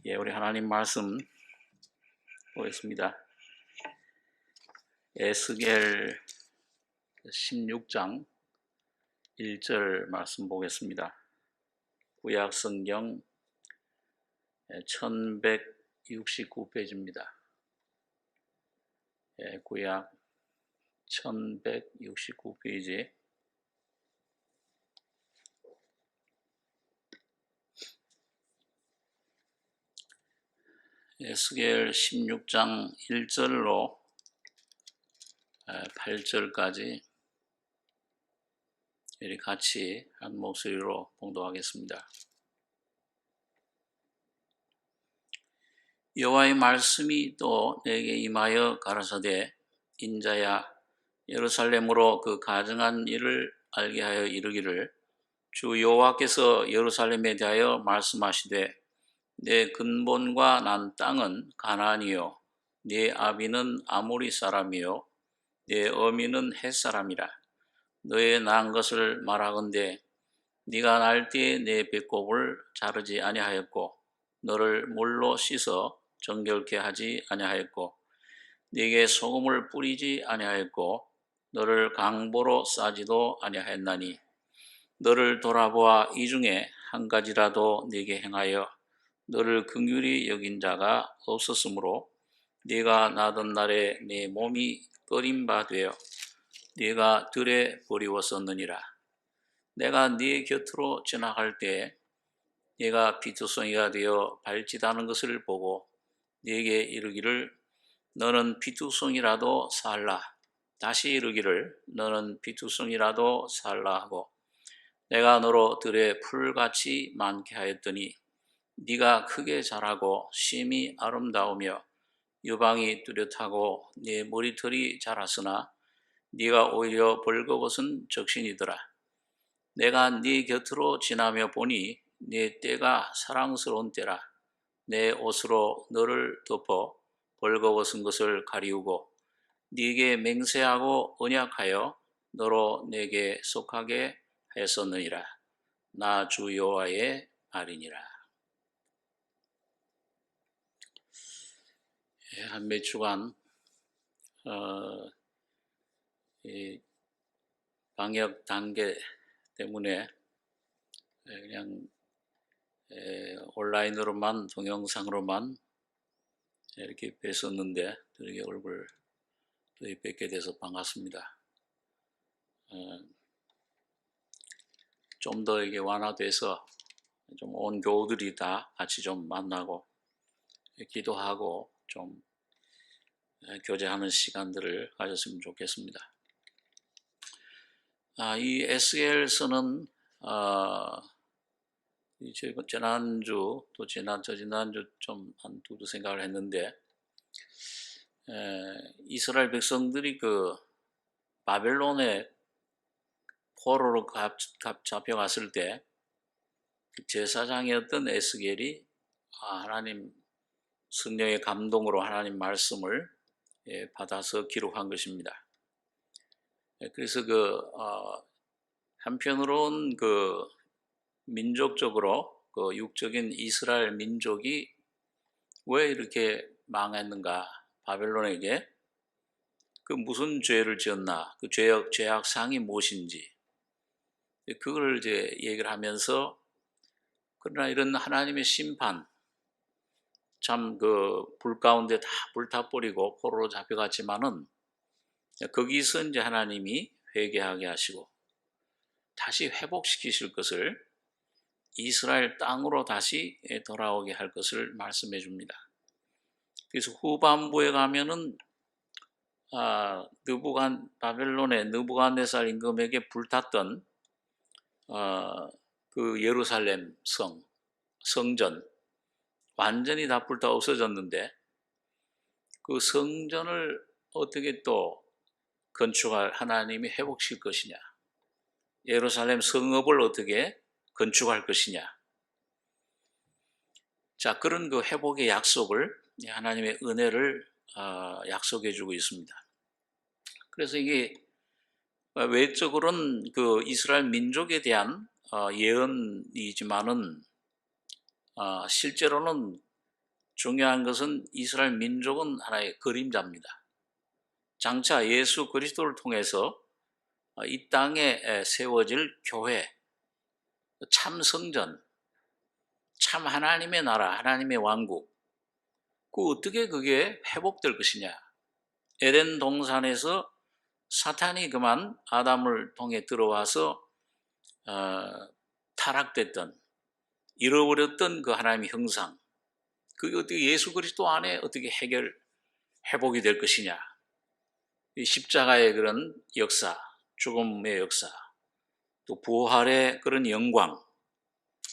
우리 하나님 말씀 보겠습니다. 에스겔 16장 1절 말씀 보겠습니다. 구약 성경 1169페이지입니다. 구약 1169페이지 에스겔 16장 1절로 8절까지 우리 같이 한 목소리로 봉독하겠습니다. 여호와의 말씀이 또 내게 임하여 가라사대 인자야 예루살렘으로 그 가증한 일을 알게 하여 이르기를 주 여호와께서 예루살렘에 대하여 말씀하시되 내 근본과 난 땅은 가나안이요 네 아비는 아모리 사람이요 네 어미는 헷 사람이라. 너의 난 것을 말하건대 네가 날 때에 내 배꼽을 자르지 아니하였고 너를 물로 씻어 정결케 하지 아니하였고 네게 소금을 뿌리지 아니하였고 너를 강보로 싸지도 아니하였나니 너를 돌아보아 이 중에 한 가지라도 네게 행하여 너를 긍휼히 여긴 자가 없었으므로 네가 나던 날에 네 몸이 끓인 바 되어 네가 들에 버리웠었느니라. 내가 네 곁으로 지나갈 때 네가 피투성이가 되어 발짓하는 것을 보고 네게 이르기를 너는 피투성이라도 살라. 다시 이르기를 너는 피투성이라도 살라 하고 내가 너로 들에 풀같이 많게 하였더니 네가 크게 자라고 심히 아름다우며 유방이 뚜렷하고 네 머리털이 자랐으나 네가 오히려 벌거벗은 적신이더라. 내가 네 곁으로 지나며 보니 네 때가 사랑스러운 때라. 내 옷으로 너를 덮어 벌거벗은 것을 가리우고 네게 맹세하고 언약하여 너로 내게 속하게 했었느니라. 나 주 여호와의 말이니라. 한 몇 주간 이 방역 단계 때문에 그냥 온라인으로만 동영상으로만 이렇게 뵀었는데 이렇게 얼굴 뵙게 돼서 반갑습니다. 좀 더 이게 완화돼서 좀 온 교우들이 다 같이 좀 만나고 기도하고 좀 교제하는 시간들을 가졌으면 좋겠습니다. 이 에스겔서는 지난주 또 저지난주 좀 한 두루 생각을 했는데 이스라엘 백성들이 그 바벨론에 포로로 잡혀갔을 때 제사장이었던 에스겔이 하나님 성령의 감동으로 하나님 말씀을 받아서 기록한 것입니다. 그래서 한편으로는 민족적으로 육적인 이스라엘 민족이 왜 이렇게 망했는가? 바벨론에게 무슨 죄를 지었나? 그 죄악상이 무엇인지 그걸 이제 얘기를 하면서 그러나 이런 하나님의 심판 참 불 가운데 다 불타버리고 포로로 잡혀갔지만은 거기서 이제 하나님이 회개하게 하시고 다시 회복시키실 것을 이스라엘 땅으로 다시 돌아오게 할 것을 말씀해 줍니다. 그래서 후반부에 가면은 바벨론의 느부갓네살 임금에게 불탔던 그 예루살렘 성전 완전히 다 불타 없어졌는데 그 성전을 어떻게 또 건축할 하나님이 회복시킬 것이냐, 예루살렘 성읍을 어떻게 건축할 것이냐. 자, 그런 회복의 약속을 하나님의 은혜를 약속해 주고 있습니다. 그래서 이게 외적으로는 이스라엘 민족에 대한 예언이지만은 실제로는 중요한 것은 이스라엘 민족은 하나의 그림자입니다. 장차 예수 그리스도를 통해서 이 땅에 세워질 교회, 참 성전, 참 하나님의 나라, 하나님의 왕국, 어떻게 그게 회복될 것이냐. 에덴 동산에서 사탄이 그만 아담을 통해 들어와서 타락됐던, 잃어버렸던 그 하나님의 형상, 그게 어떻게 예수 그리스도 안에 어떻게 회복이 될 것이냐. 이 십자가의 그런 역사, 죽음의 역사, 또 부활의 그런 영광,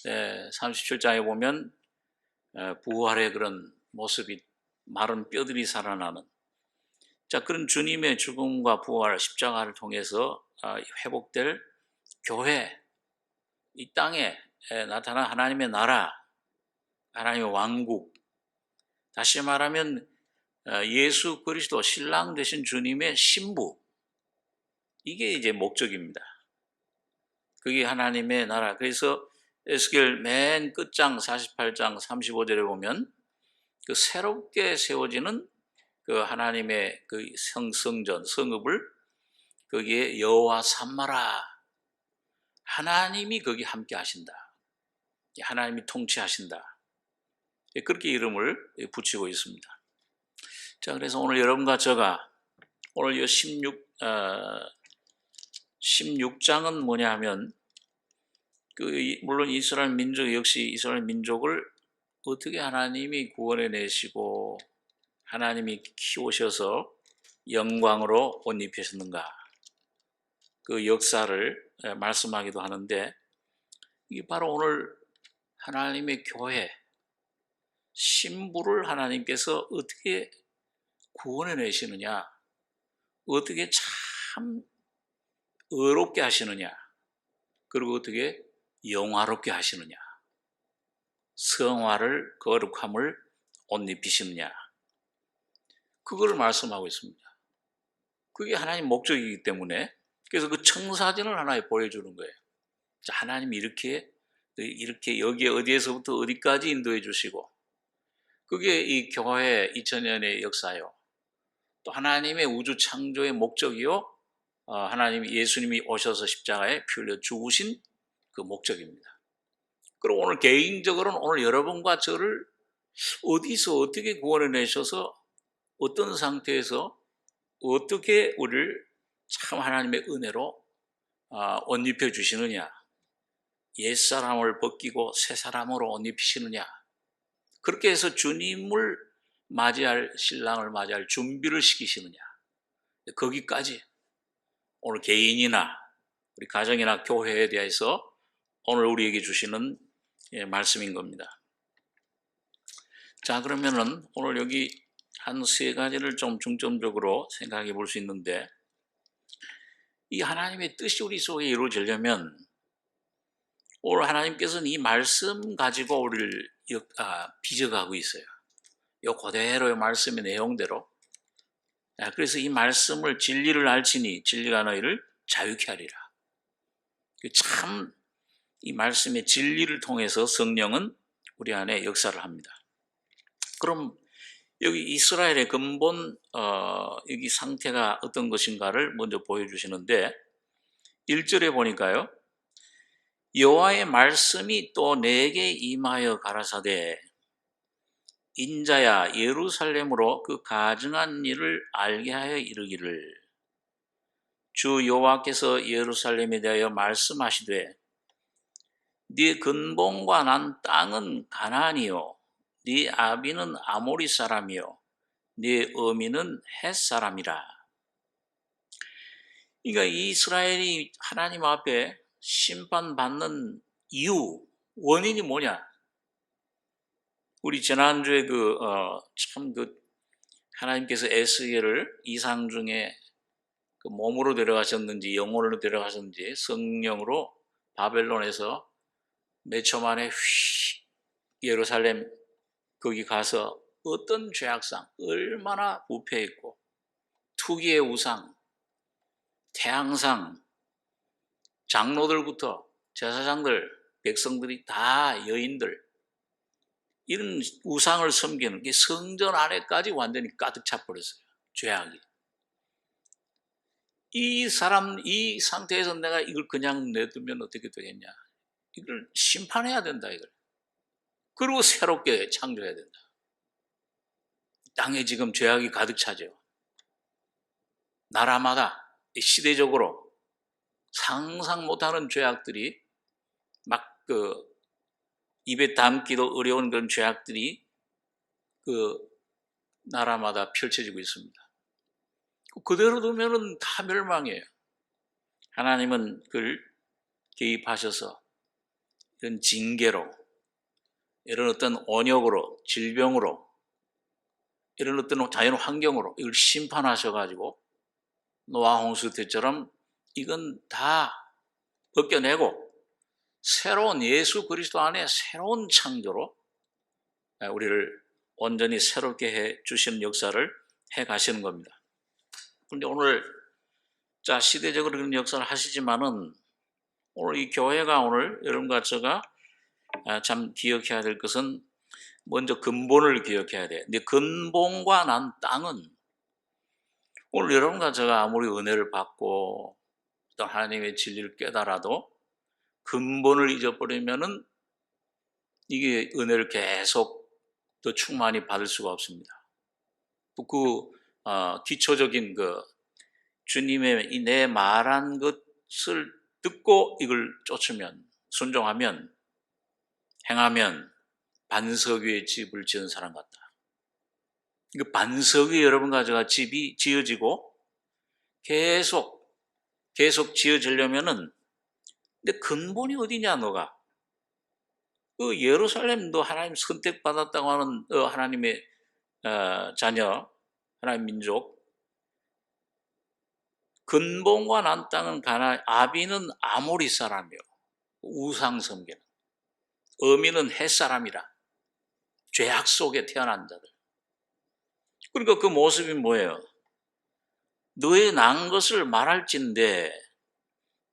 37장에 보면 부활의 그런 모습이 마른 뼈들이 살아나는, 자, 그런 주님의 죽음과 부활, 십자가를 통해서 회복될 교회, 이 땅에 나타난 하나님의 나라, 하나님의 왕국, 다시 말하면 예수 그리스도 신랑 되신 주님의 신부, 이게 이제 목적입니다. 그게 하나님의 나라. 그래서 에스겔 맨 끝장 48장 35절에 보면 그 새롭게 세워지는 그 하나님의 그 성전, 성읍을 거기에 여호와 삼마라. 하나님이 거기 함께 하신다. 하나님이 통치하신다. 그렇게 이름을 붙이고 있습니다. 자, 그래서 오늘 여러분과 제가 오늘 이 16장은 뭐냐 하면 물론 이스라엘 민족 역시 이스라엘 민족을 어떻게 하나님이 구원해 내시고 하나님이 키우셔서 영광으로 옷 입히셨는가, 그 역사를 말씀하기도 하는데, 이게 바로 오늘 하나님의 교회 신부를 하나님께서 어떻게 구원해 내시느냐, 어떻게 참 의롭게 하시느냐, 그리고 어떻게 영화롭게 하시느냐, 성화를, 거룩함을 옷 입히시느냐, 그걸 말씀하고 있습니다. 그게 하나님 목적이기 때문에, 그래서 그 청사진을 하나 보여주는 거예요. 자, 하나님이 이렇게 여기에 어디에서부터 어디까지 인도해 주시고, 그게 이 교회 2000년의 역사요. 또 하나님의 우주 창조의 목적이요. 하나님이 예수님이 오셔서 십자가에 피 흘려 죽으신 그 목적입니다. 그럼 오늘 개인적으로는 오늘 여러분과 저를 어디서 어떻게 구원해 내셔서 어떤 상태에서 어떻게 우리를 참 하나님의 은혜로 옷 입혀 주시느냐, 옛사람을 벗기고 새사람으로 옷 입히시느냐, 그렇게 해서 주님을 맞이할, 신랑을 맞이할 준비를 시키시느냐, 거기까지 오늘 개인이나 우리 가정이나 교회에 대해서 오늘 우리에게 주시는 말씀인 겁니다. 자, 그러면은 오늘 여기 한 세 가지를 좀 중점적으로 생각해 볼 수 있는데, 이 하나님의 뜻이 우리 속에 이루어지려면 오늘 하나님께서는 이 말씀 가지고 우리를 빚어가고 있어요. 이 그대로의 말씀의 내용대로. 그래서 이 말씀을 진리를 알지니 진리가 너희를 자유케 하리라. 참 이 말씀의 진리를 통해서 성령은 우리 안에 역사를 합니다. 그럼 여기 이스라엘의 근본 여기 상태가 어떤 것인가를 먼저 보여주시는데, 1절에 보니까요, 여호와의 말씀이 또 내게 임하여 가라사대 인자야 예루살렘으로 그 가증한 일을 알게 하여 이르기를, 주 여호와께서 예루살렘에 대하여 말씀하시되 네 근본과 난 땅은 가나안이요 네 아비는 아모리 사람이요 네 어미는 헷 사람이라. 그러니까 이스라엘이 하나님 앞에 심판받는 이유, 원인이 뭐냐? 우리 지난주에 하나님께서 에스겔을 이상 중에 그 몸으로 데려가셨는지 영혼으로 데려가셨는지 성령으로 바벨론에서 몇 초 만에 예루살렘 거기 가서 어떤 죄악상, 얼마나 부패했고 투기의 우상, 태양상, 장로들부터 제사장들, 백성들이 다 여인들, 이런 우상을 섬기는 게 성전 안에까지 완전히 가득 차 버렸어요. 죄악이. 이 상태에서 내가 이걸 그냥 내두면 어떻게 되겠냐. 이걸 심판해야 된다, 이걸. 그리고 새롭게 창조해야 된다. 땅에 지금 죄악이 가득 차죠. 나라마다 시대적으로 상상 못하는 죄악들이 막 입에 담기도 어려운 그런 죄악들이 나라마다 펼쳐지고 있습니다. 그대로 두면은 다 멸망이에요. 하나님은 그걸 개입하셔서 이런 징계로, 이런 어떤 언역으로, 질병으로, 이런 어떤 자연 환경으로 이걸 심판하셔가지고 노아 홍수 때처럼 이건 다 벗겨내고 새로운 예수 그리스도 안에 새로운 창조로 우리를 온전히 새롭게 해 주시는 역사를 해 가시는 겁니다. 그런데 오늘 시대적으로 그런 역사를 하시지만은 오늘 이 교회가 오늘 여러분과 제가 참 기억해야 될 것은 먼저 근본을 기억해야 돼. 근데 근본과 난 땅은 오늘 여러분과 제가 아무리 은혜를 받고 또 하나님의 진리를 깨달아도 근본을 잊어버리면은 이게 은혜를 계속 더 충만히 받을 수가 없습니다. 또 기초적인 주님의 내 말한 것을 듣고 이걸 쫓으면, 순종하면, 행하면 반석 위에 집을 지은 사람 같다. 그 반석 위에 여러분과 제가 집이 지어지고 계속 지어지려면은 근데 근본이 어디냐 너가? 예루살렘도 하나님 선택받았다고 하는 하나님의 자녀, 하나님 민족. 근본과 난 땅은 가나, 아비는 아모리 사람이요. 우상 섬기는. 어미는 헷 사람이라. 죄악 속에 태어난 자들. 그러니까 그 모습이 뭐예요? 너의 난 것을 말할진대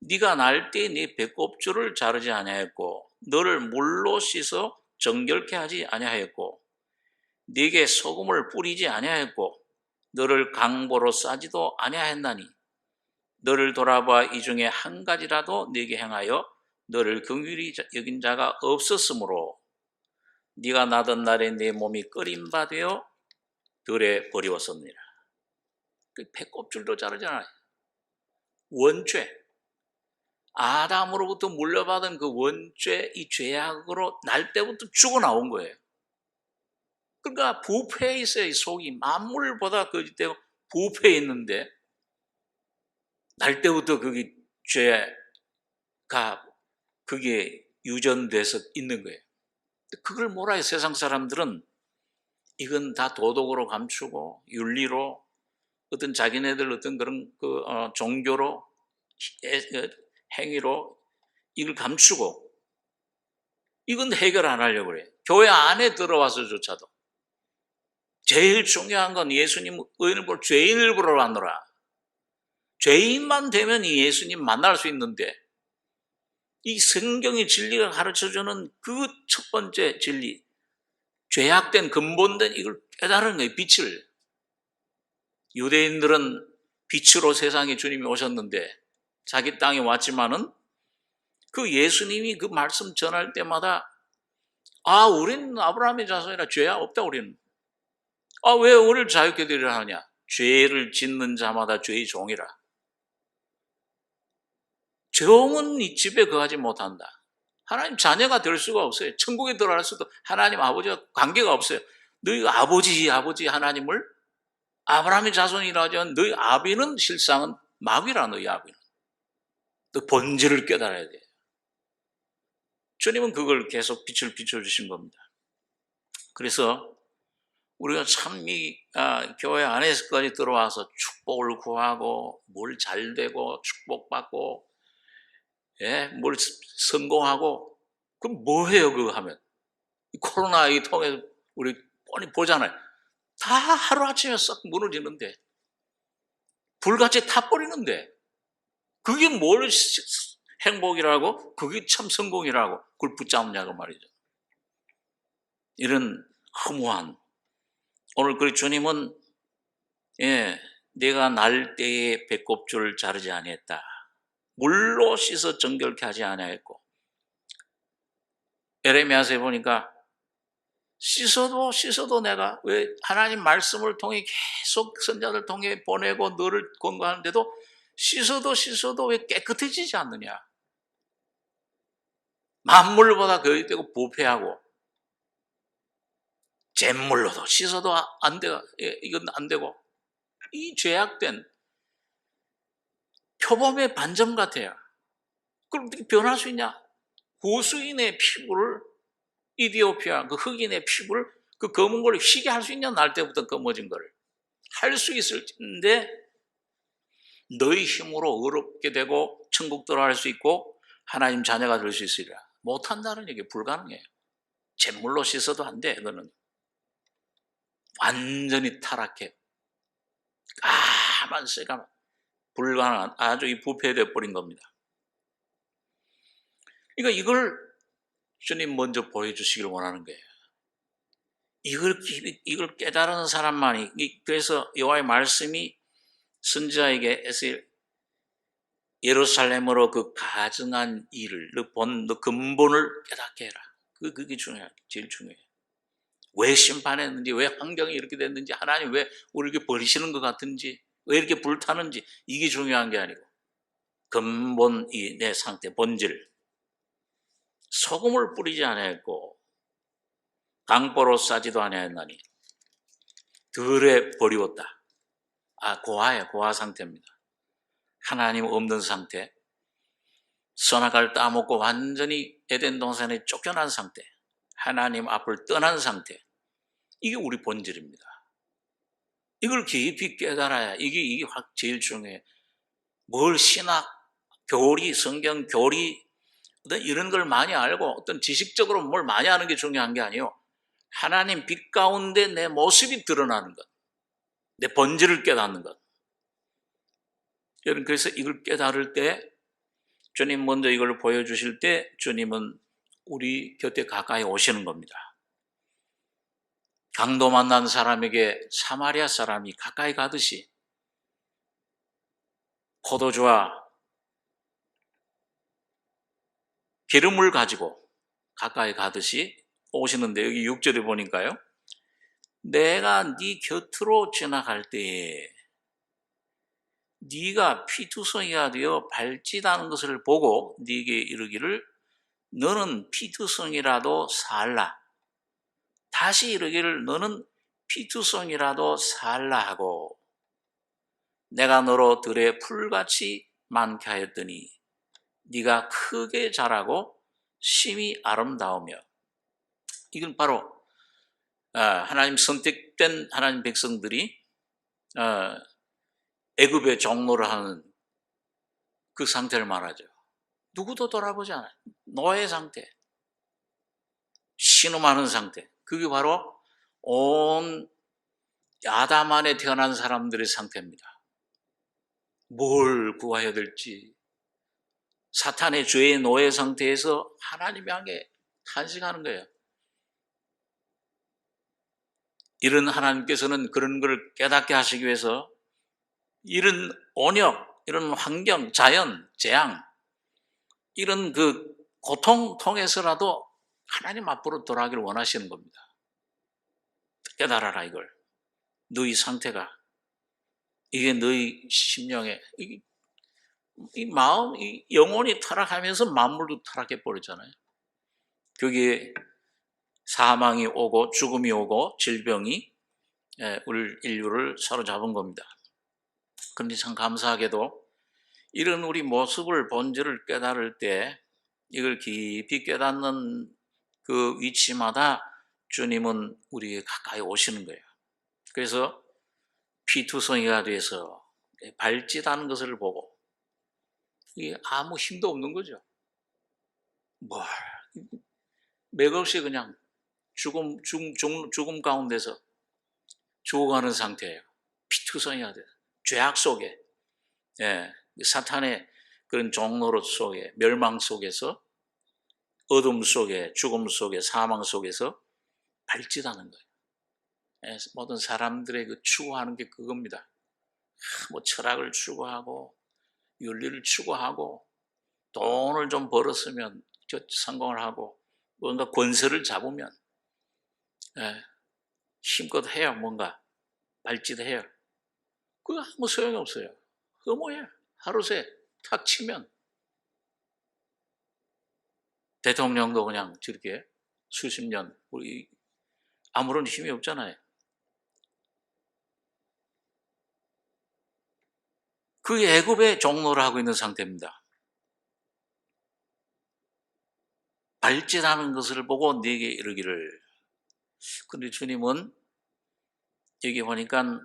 네가 날 때 네 배꼽줄을 자르지 아니하였고 너를 물로 씻어 정결케 하지 아니하였고 네게 소금을 뿌리지 아니하였고 너를 강보로 싸지도 아니하였나니 너를 돌아봐 이 중에 한 가지라도 네게 행하여 너를 긍휼히 여긴 자가 없었으므로 네가 나던 날에 네 몸이 끓인 바 되어 들에 버리웠었느니라. 그 배꼽줄도 자르잖아요. 원죄. 아담으로부터 물려받은 그 원죄, 이 죄악으로 날 때부터 죽어 나온 거예요. 그러니까 부패해 있어요. 이 속이 만물보다 그때 부패해 있는데 날 때부터 그게 죄가 그게 유전돼서 있는 거예요. 그걸 몰라요. 세상 사람들은 이건 다 도덕으로 감추고 윤리로 어떤 자기네들 어떤 그런 종교로 행위로 이걸 감추고 이건 해결 안 하려고 그래요. 교회 안에 들어와서조차도 제일 중요한 건 예수님 의인을 보러 죄인을 보러 왔노라. 죄인만 되면 이 예수님 만날 수 있는데 이 성경의 진리가 가르쳐주는 그 첫 번째 진리, 죄악된 근본된 이걸 깨달은 거예요. 빛을. 유대인들은 빛으로 세상에 주님이 오셨는데 자기 땅에 왔지만은 그 예수님이 그 말씀 전할 때마다 우리는 아브라함의 자손이라 죄가 없다 우리는. 왜 우리를 자유케 되려 하냐? 죄를 짓는 자마다 죄의 종이라. 종은 이 집에 거하지 못한다. 하나님 자녀가 될 수가 없어요. 천국에 들어갈 수도 하나님 아버지와 관계가 없어요. 너희 아버지 하나님을 아브라함의 자손이라 하지만 너희 아비는 실상은 마귀라. 너희 아비는. 너 본질을 깨달아야 돼. 주님은 그걸 계속 빛을 비춰주신 겁니다. 그래서 우리가 참 교회 안에서까지 들어와서 축복을 구하고 뭘 잘되고 축복받고 뭘 성공하고 그럼 뭐해요 그거 하면? 코로나 이 통해서 우리 뻔히 보잖아요. 다 하루아침에 싹 무너지는데 불같이 타버리는데 그게 뭘 행복이라고 그게 참 성공이라고 그걸 붙잡냐고 말이죠. 이런 허무한, 오늘 그 주님은 내가 날 때에 배꼽줄 자르지 아니했다. 물로 씻어 정결케 하지 아니하였고, 에레미야서에 보니까 씻어도 내가 왜 하나님 말씀을 통해 계속 선자들 통해 보내고 너를 권고하는데도 씻어도 왜 깨끗해지지 않느냐. 만물보다 거짓되고 부패하고 잿물로도 씻어도 안 돼. 이건 안 되고, 이 죄악된 표범의 반점 같아요. 그럼 어떻게 변할 수 있냐? 고수인의 피부를, 이디오피아 그 흑인의 피부를, 그 검은 걸 희게 할 수 있냐? 날 때부터 검어진 거를 할 수 있을 텐데, 너희 힘으로 어렵게 되고 천국 들어갈 수 있고 하나님 자녀가 될 수 있으리라. 못한다는 얘기, 불가능해요. 잿물로 씻어도 안 돼. 그거는 완전히 타락해, 까만 새까만, 불가능한, 아주 이 부패되어 버린 겁니다. 그러니까 이걸 주님 먼저 보여주시기를 원하는 거예요. 이걸 깨달은 사람만이, 그래서 여호와의 말씀이 선지자에게 예루살렘으로 그 가증한 일을, 너 근본을 깨닫게 해라. 그게 제일 중요해요. 왜 심판했는지, 왜 환경이 이렇게 됐는지, 하나님 왜 우리를 버리시는 것 같은지, 왜 이렇게 불타는지, 이게 중요한 게 아니고 근본이 내 상태, 본질. 소금을 뿌리지 아니하였고 강보로 싸지도 아니하였나니 들에 버리웠다. 고아예요. 고아 상태입니다. 하나님 없는 상태, 선악과를 따먹고 완전히 에덴 동산에 쫓겨난 상태, 하나님 앞을 떠난 상태, 이게 우리 본질입니다. 이걸 깊이 깨달아야 이게 제일 중요해. 뭘 신학, 교리, 성경 교리, 이런 걸 많이 알고 어떤 지식적으로 뭘 많이 아는 게 중요한 게 아니에요. 하나님 빛 가운데 내 모습이 드러나는 것, 내 본질을 깨닫는 것. 여러분, 그래서 이걸 깨달을 때, 주님 먼저 이걸 보여주실 때 주님은 우리 곁에 가까이 오시는 겁니다. 강도 만난 사람에게 사마리아 사람이 가까이 가듯이 포도주와 기름을 가지고 가까이 가듯이 오시는데, 여기 6절에 보니까요, 내가 네 곁으로 지나갈 때에 네가 피투성이가 되어 발짓하는 것을 보고 네게 이르기를 너는 피투성이라도 살라. 다시 이르기를 너는 피투성이라도 살라 하고 내가 너로 들에 풀같이 많게 하였더니 네가 크게 자라고 심히 아름다우며. 이건 바로 하나님 선택된 하나님 백성들이 애굽의 종로를 하는 그 상태를 말하죠. 누구도 돌아보지 않아요. 노예 상태, 신음하는 상태. 그게 바로 온 아담 안에 태어난 사람들의 상태입니다. 뭘 구해야 될지, 사탄의 죄의 노예 상태에서 하나님 향해 탄식하는 거예요. 이런 하나님께서는 그런 걸 깨닫게 하시기 위해서 이런 온역, 이런 환경, 자연, 재앙, 이런 그 고통 통해서라도 하나님 앞으로 돌아가기를 원하시는 겁니다. 깨달아라, 이걸. 너희 상태가, 이게 너희 심령에, 이 마음, 이 영혼이 타락하면서 만물도 타락해 버렸잖아요. 거기에 사망이 오고 죽음이 오고 질병이 우리 인류를 사로잡은 겁니다. 그런데 참 감사하게도 이런 우리 모습을, 본질을 깨달을 때 이걸 깊이 깨닫는 그 위치마다 주님은 우리에게 가까이 오시는 거예요. 그래서 피투성이가 돼서 발짓하는 것을 보고, 이게 아무 힘도 없는 거죠. 맥없이 그냥 죽음 가운데서 죽어가는 상태예요. 피투성이가 돼서 죄악 속에, 사탄의 그런 종노릇 속에, 멸망 속에서, 어둠 속에, 죽음 속에, 사망 속에서 발짓하는 거예요. 모든 사람들의 그 추구하는 게 그겁니다. 뭐 철학을 추구하고 윤리를 추구하고 돈을 좀 벌었으면 성공을 하고 뭔가 권세를 잡으면 힘껏 해야 뭔가 발짓해요. 그거 아무 소용이 없어요. 허무해. 하루 새 탁 치면 대통령도 그냥 저렇게 수십 년 우리 아무런 힘이 없잖아요. 그 애굽의 종로를 하고 있는 상태입니다. 발짓하는 것을 보고 네게 이르기를. 근데 주님은 여기 보니까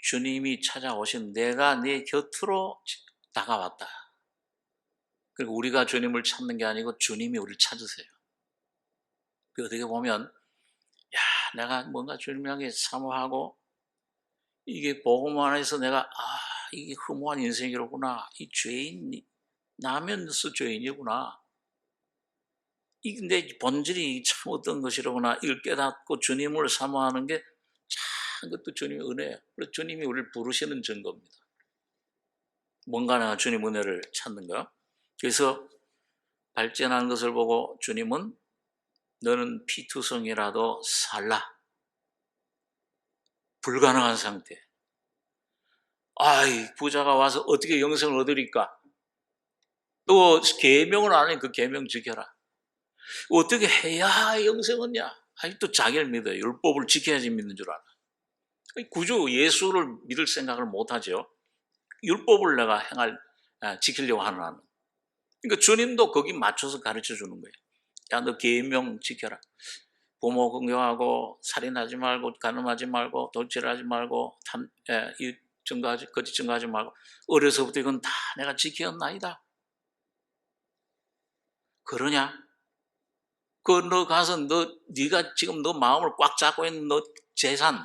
주님이 찾아오신 내가 네 곁으로 다가왔다. 그리고 우리가 주님을 찾는 게 아니고 주님이 우리를 찾으세요. 어떻게 보면 내가 뭔가 주님 향해 사모하고 이게 복음 안에서 내가 이게 허무한 인생이로구나. 이 죄인 나면서 죄인이구나. 이게 내 본질이 참 어떤 것이로구나. 이걸 깨닫고 주님을 사모하는 게 참 그것도 주님의 은혜예요. 그래서 주님이 우리를 부르시는 증거입니다. 뭔가 내가 주님 은혜를 찾는 거. 그래서 발전하는 것을 보고 주님은 너는 피투성이라도 살라. 불가능한 상태. 부자가 와서 어떻게 영생을 얻으리까? 또 계명을 안 해. 그 계명 지켜라. 어떻게 해야 영생 얻냐? 또 자기를 믿어요. 율법을 지켜야지 믿는 줄 알아. 구주 예수를 믿을 생각을 못하죠. 율법을 내가 지키려고 하는 한. 그러니까 주님도 거기 맞춰서 가르쳐 주는 거예요. 야, 너 계명 지켜라. 부모 공경하고 살인하지 말고 간음하지 말고 도질하지 말고 거짓 증거하지 말고 어려서부터 이건 다 내가 지켰나이다. 그러냐? 너 가서 네가 지금 너 마음을 꽉 잡고 있는 너 재산,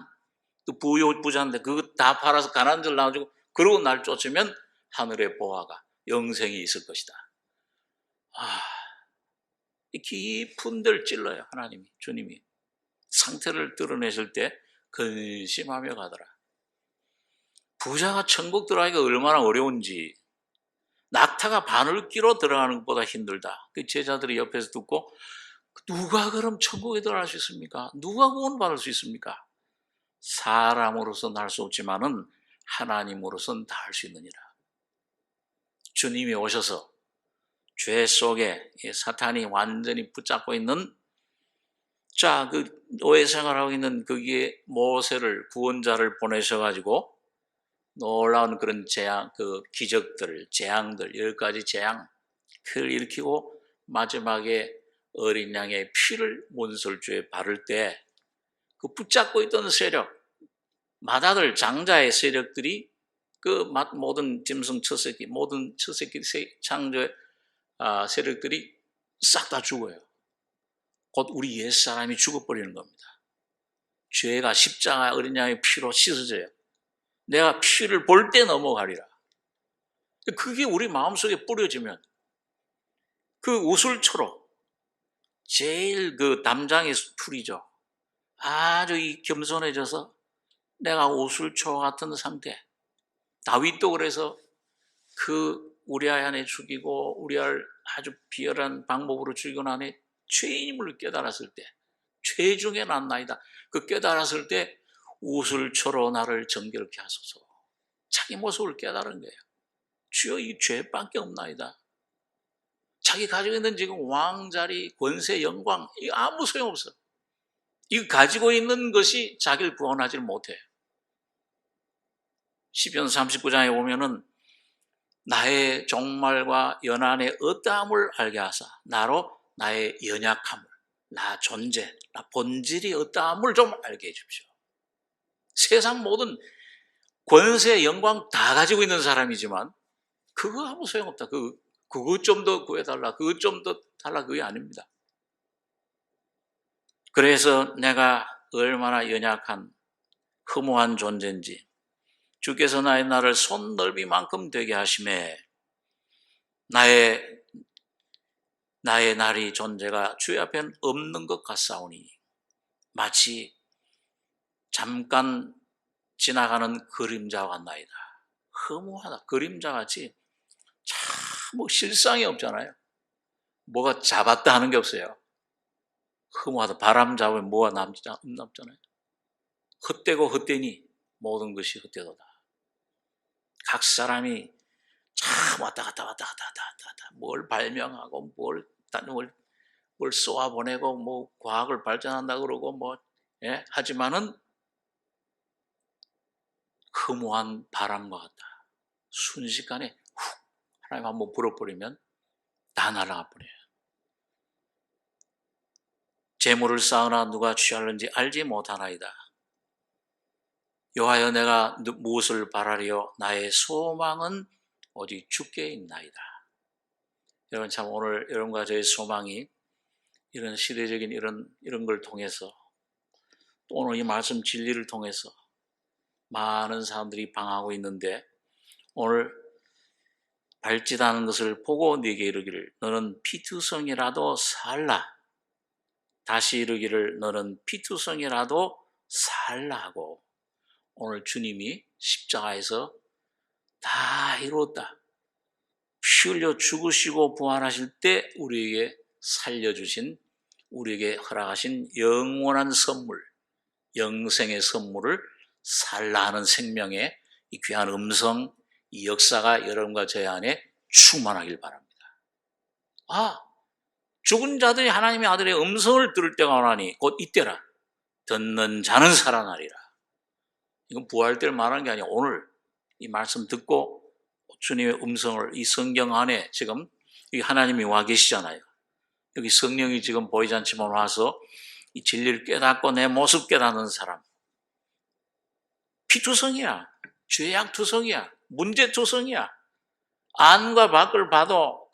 또 부자인데 그거 다 팔아서 가난한 줄 나와주고 그러고 날 쫓으면 하늘의 보화가 영생이 있을 것이다. 깊은 데를 찔러요. 하나님이, 주님이. 상태를 드러내실 때 근심하며 가더라. 부자가 천국 들어가기가 얼마나 어려운지, 낙타가 바늘기로 들어가는 것보다 힘들다. 그 제자들이 옆에서 듣고 누가 그럼 천국에 들어갈 수 있습니까? 누가 구원받을 수 있습니까? 사람으로서는 할 수 없지만은 하나님으로서는 다 할 수 있느니라. 주님이 오셔서 죄 속에 사탄이 완전히 붙잡고 있는 그 노예 생활하고 있는 거기에 모세를 구원자를 보내셔가지고 놀라운 그런 재앙, 그 기적들, 재앙들, 10가지 재앙, 그를 일으키고 마지막에 어린 양의 피를 문설주에 바를 때 그 붙잡고 있던 세력, 맏아들 장자의 세력들이 그 모든 짐승 첫 새끼, 모든 첫 새끼 창조의 세력들이 싹 다 죽어요. 곧 우리 옛사람이 죽어버리는 겁니다. 죄가 십자가 어린 양의 피로 씻어져요. 내가 피를 볼 때 넘어가리라. 그게 우리 마음속에 뿌려지면 그 우슬초로 제일 그 담장의 풀이죠. 아주 겸손해져서 내가 우슬초 같은 상태. 다윗도 그래서 그 우리아 안에 죽이고 우리아를 아주 비열한 방법으로 죽이고 나니 죄인임을 깨달았을 때, 죄 중에 났나이다. 그 깨달았을 때 우슬초로 나를 정결케 하소서. 자기 모습을 깨달은 거예요. 주여 이 죄밖에 없나이다. 자기 가지고 있는 지금 왕자리, 권세, 영광 이거 아무 소용없어. 이거 가지고 있는 것이 자기를 구원하지 못해요. 시편 39장에 보면은 나의 종말과 연한의 어떠함을 알게 하사 나로 나의 연약함을, 나 존재, 나 본질이 어떠함을 좀 알게 해주십시오. 세상 모든 권세, 영광 다 가지고 있는 사람이지만 그거 아무 소용없다. 그것 좀 더 구해달라. 그것 좀 더 달라. 그게 아닙니다. 그래서 내가 얼마나 연약한 허무한 존재인지 주께서 나를 손 넓이만큼 되게 하심에 나의 날이 존재가 주의 앞에는 없는 것 같사오니 마치 잠깐 지나가는 그림자와 같나이다. 허무하다. 그림자같이 참 뭐 실상이 없잖아요. 뭐가 잡았다 하는 게 없어요. 허무하다. 바람 잡으면 뭐가 남잖아요. 헛되고 헛되니 모든 것이 헛되도다. 각 사람이 참 왔다 갔다 뭘 발명하고 뭘 쏘아보내고 뭐 과학을 발전한다 그러고 하지만은 허무한 바람과 같다. 순식간에 훅 하나님 한번 불어버리면 다 날아가 버려요. 재물을 쌓으나 누가 취할는지 알지 못하나이다. 여호와여 내가 무엇을 바라리요? 나의 소망은 오직 주께 있나이다. 여러분 참 오늘 여러분과 저의 소망이 이런 시대적인 이런 걸 통해서 또 오늘 이 말씀 진리를 통해서 많은 사람들이 방황하고 있는데 오늘 발짓하는 것을 보고 네게 이르기를 너는 피투성이라도 살라. 다시 이르기를 너는 피투성이라도 살라 하고 오늘 주님이 십자가에서 다 이루었다. 피 흘려 죽으시고 부활하실 때 우리에게 살려주신 우리에게 허락하신 영원한 선물, 영생의 선물을 살라 하는 생명의 이 귀한 음성, 이 역사가 여러분과 제 안에 충만하길 바랍니다. 죽은 자들이 하나님의 아들의 음성을 들을 때가 오나니 곧 이때라. 듣는 자는 살아나리라. 이건 부활 때를 말하는 게 아니라 오늘 이 말씀 듣고 주님의 음성을 이 성경 안에 지금 하나님이 와 계시잖아요. 여기 성령이 지금 보이지 않지만 와서 이 진리를 깨닫고 내 모습 깨닫는 사람. 피투성이야. 죄악투성이야. 문제투성이야. 안과 밖을 봐도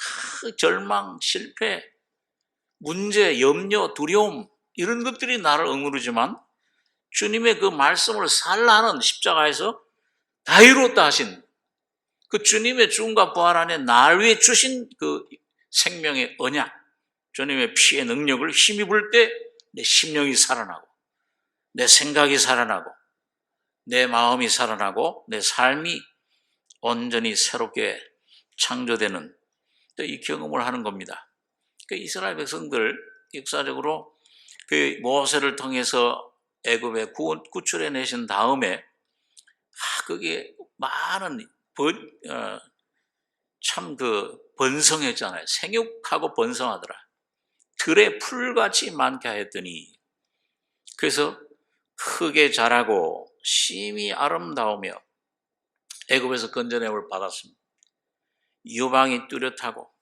절망, 실패, 문제, 염려, 두려움 이런 것들이 나를 억누르지만 주님의 그 말씀을 살라는 십자가에서 다 이루었다 하신 그 주님의 죽음과 부활 안에 날 위해 주신 그 생명의 언약, 주님의 피의 능력을 힘입을 때 내 심령이 살아나고 내 생각이 살아나고 내 마음이 살아나고 내 삶이 온전히 새롭게 창조되는 이 경험을 하는 겁니다. 그 이스라엘 백성들 역사적으로 그 모세를 통해서 애굽에 구출해 내신 다음에 그게 많은 참 번성했잖아요. 생육하고 번성하더라. 들의 풀같이 많게 하였더니 그래서 크게 자라고 심히 아름다우며 애굽에서 건져냄을 받았습니다. 유방이 뚜렷하고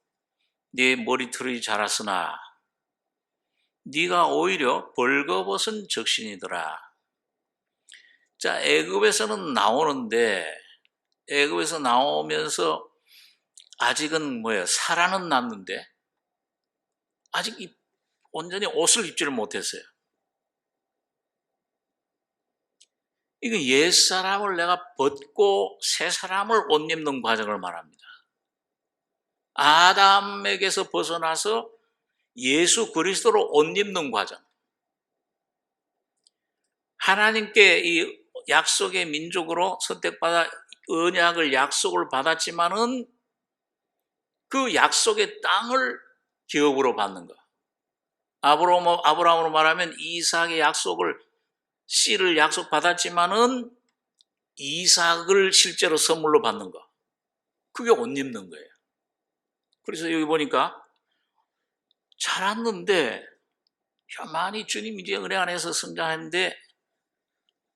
네 머리털이 자랐으나 네가 오히려 벌거벗은 적신이더라. 자, 애굽에서는 나오는데 애굽에서 나오면서 아직은 살아는 났는데 아직 온전히 옷을 입지를 못했어요. 이거 옛사람을 내가 벗고 새 사람을 옷 입는 과정을 말합니다. 아담에게서 벗어나서 예수 그리스도로 옷 입는 과정. 하나님께 이 약속의 민족으로 선택받아 언약을 약속을 받았지만은 그 약속의 땅을 기업으로 받는 거. 아브라함으로 말하면 이삭의 약속을 씨를 약속받았지만은 이삭을 실제로 선물로 받는 거. 그게 옷 입는 거예요. 그래서 여기 보니까 자랐는데 많이 주님이 이제 은혜 안에서 성장했는데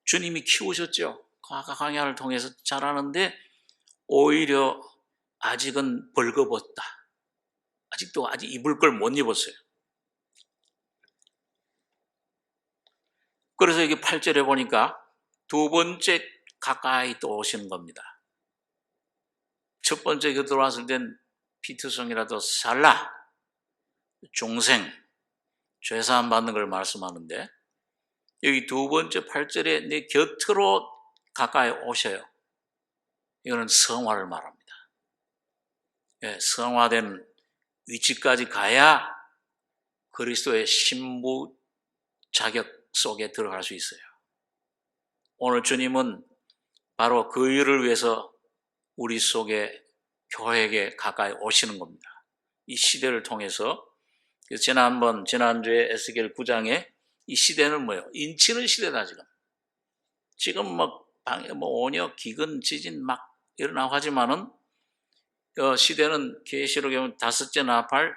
주님이 키우셨죠. 광야를 통해서 자라는데 오히려 아직은 벌거벗다. 아직도 입을 걸 못 입었어요. 그래서 여기 8절에 보니까 두 번째 가까이 또 오시는 겁니다. 첫 번째 들어왔을 땐 피투성이라도 살라, 중생, 죄사함 받는 걸 말씀하는데 여기 두 번째 8절에 내 곁으로 가까이 오셔요. 이거는 성화를 말합니다. 성화된 위치까지 가야 그리스도의 신부 자격 속에 들어갈 수 있어요. 오늘 주님은 바로 그 일을 위해서 우리 속에 교회에게 가까이 오시는 겁니다. 이 시대를 통해서. 지난주에 에스겔 9장에 이 시대는 뭐예요? 인치는 시대다, 지금. 지금 방에 온역, 기근, 지진 막 일어나고 하지만은, 시대는 계시록에 보면 다섯째 나팔,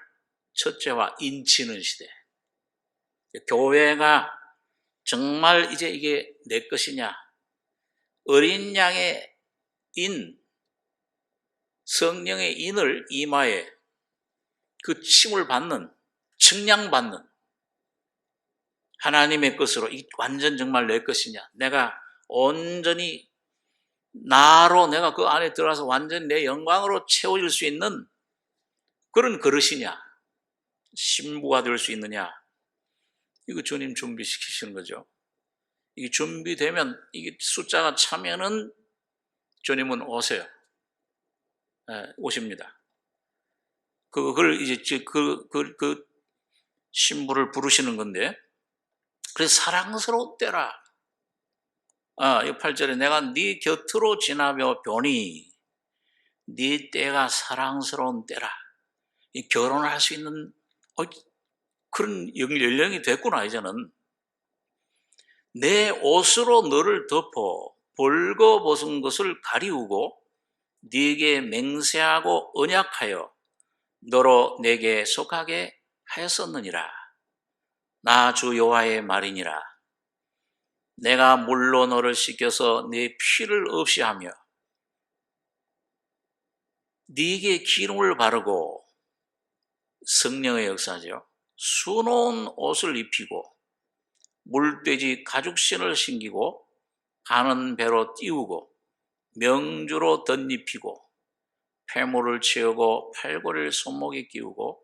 첫째와 인치는 시대. 교회가 정말 이제 이게 내 것이냐? 어린 양의 성령의 인을 이마에 그 침을 받는, 측량받는 하나님의 것으로 완전 정말 내 것이냐? 내가 온전히 나로 내가 그 안에 들어가서 완전 내 영광으로 채워질 수 있는 그런 그릇이냐? 신부가 될 수 있느냐? 이거 주님 준비시키시는 거죠. 이게 준비되면, 이게 숫자가 차면은 주님은 오세요. 오십니다. 그걸 이제 그 신부를 부르시는 건데, 그래서 사랑스러운 때라. 이 8절에 내가 네 곁으로 지나며 보니 네 때가 사랑스러운 때라. 결혼을 할 수 있는 그런 연령이 됐구나. 이제는 내 옷으로 너를 덮어 벌거벗은 것을 가리우고 네게 맹세하고 언약하여 너로 내게 속하게 하였었느니라. 나 주 여호와의 말이니라. 내가 물로 너를 씻겨서 네 피를 없이 하며 네게 기름을 바르고, 성령의 역사죠. 수놓은 옷을 입히고 물돼지 가죽신을 신기고 가는 배로 띄우고 명주로 덧입히고 폐물을 채우고 팔고리를 손목에 끼우고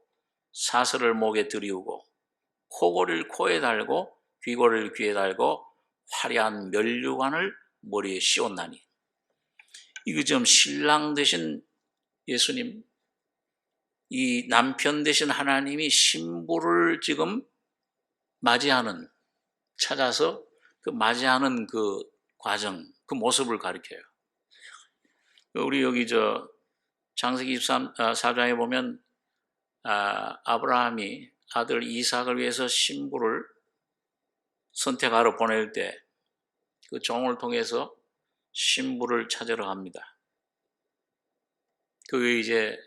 사슬을 목에 들이우고 코고리를 코에 달고 귀고리를 귀에 달고 화려한 면류관을 머리에 씌웠나니. 이거 좀 신랑 되신 예수님, 이 남편 되신 하나님이 신부를 지금 찾아서 그 맞이하는 그 과정, 그 모습을 가리켜요. 우리 여기 창세기 24장에 보면 아브라함이 아들 이삭을 위해서 신부를 선택하러 보낼 때 그 종을 통해서 신부를 찾으러 갑니다. 그게 이제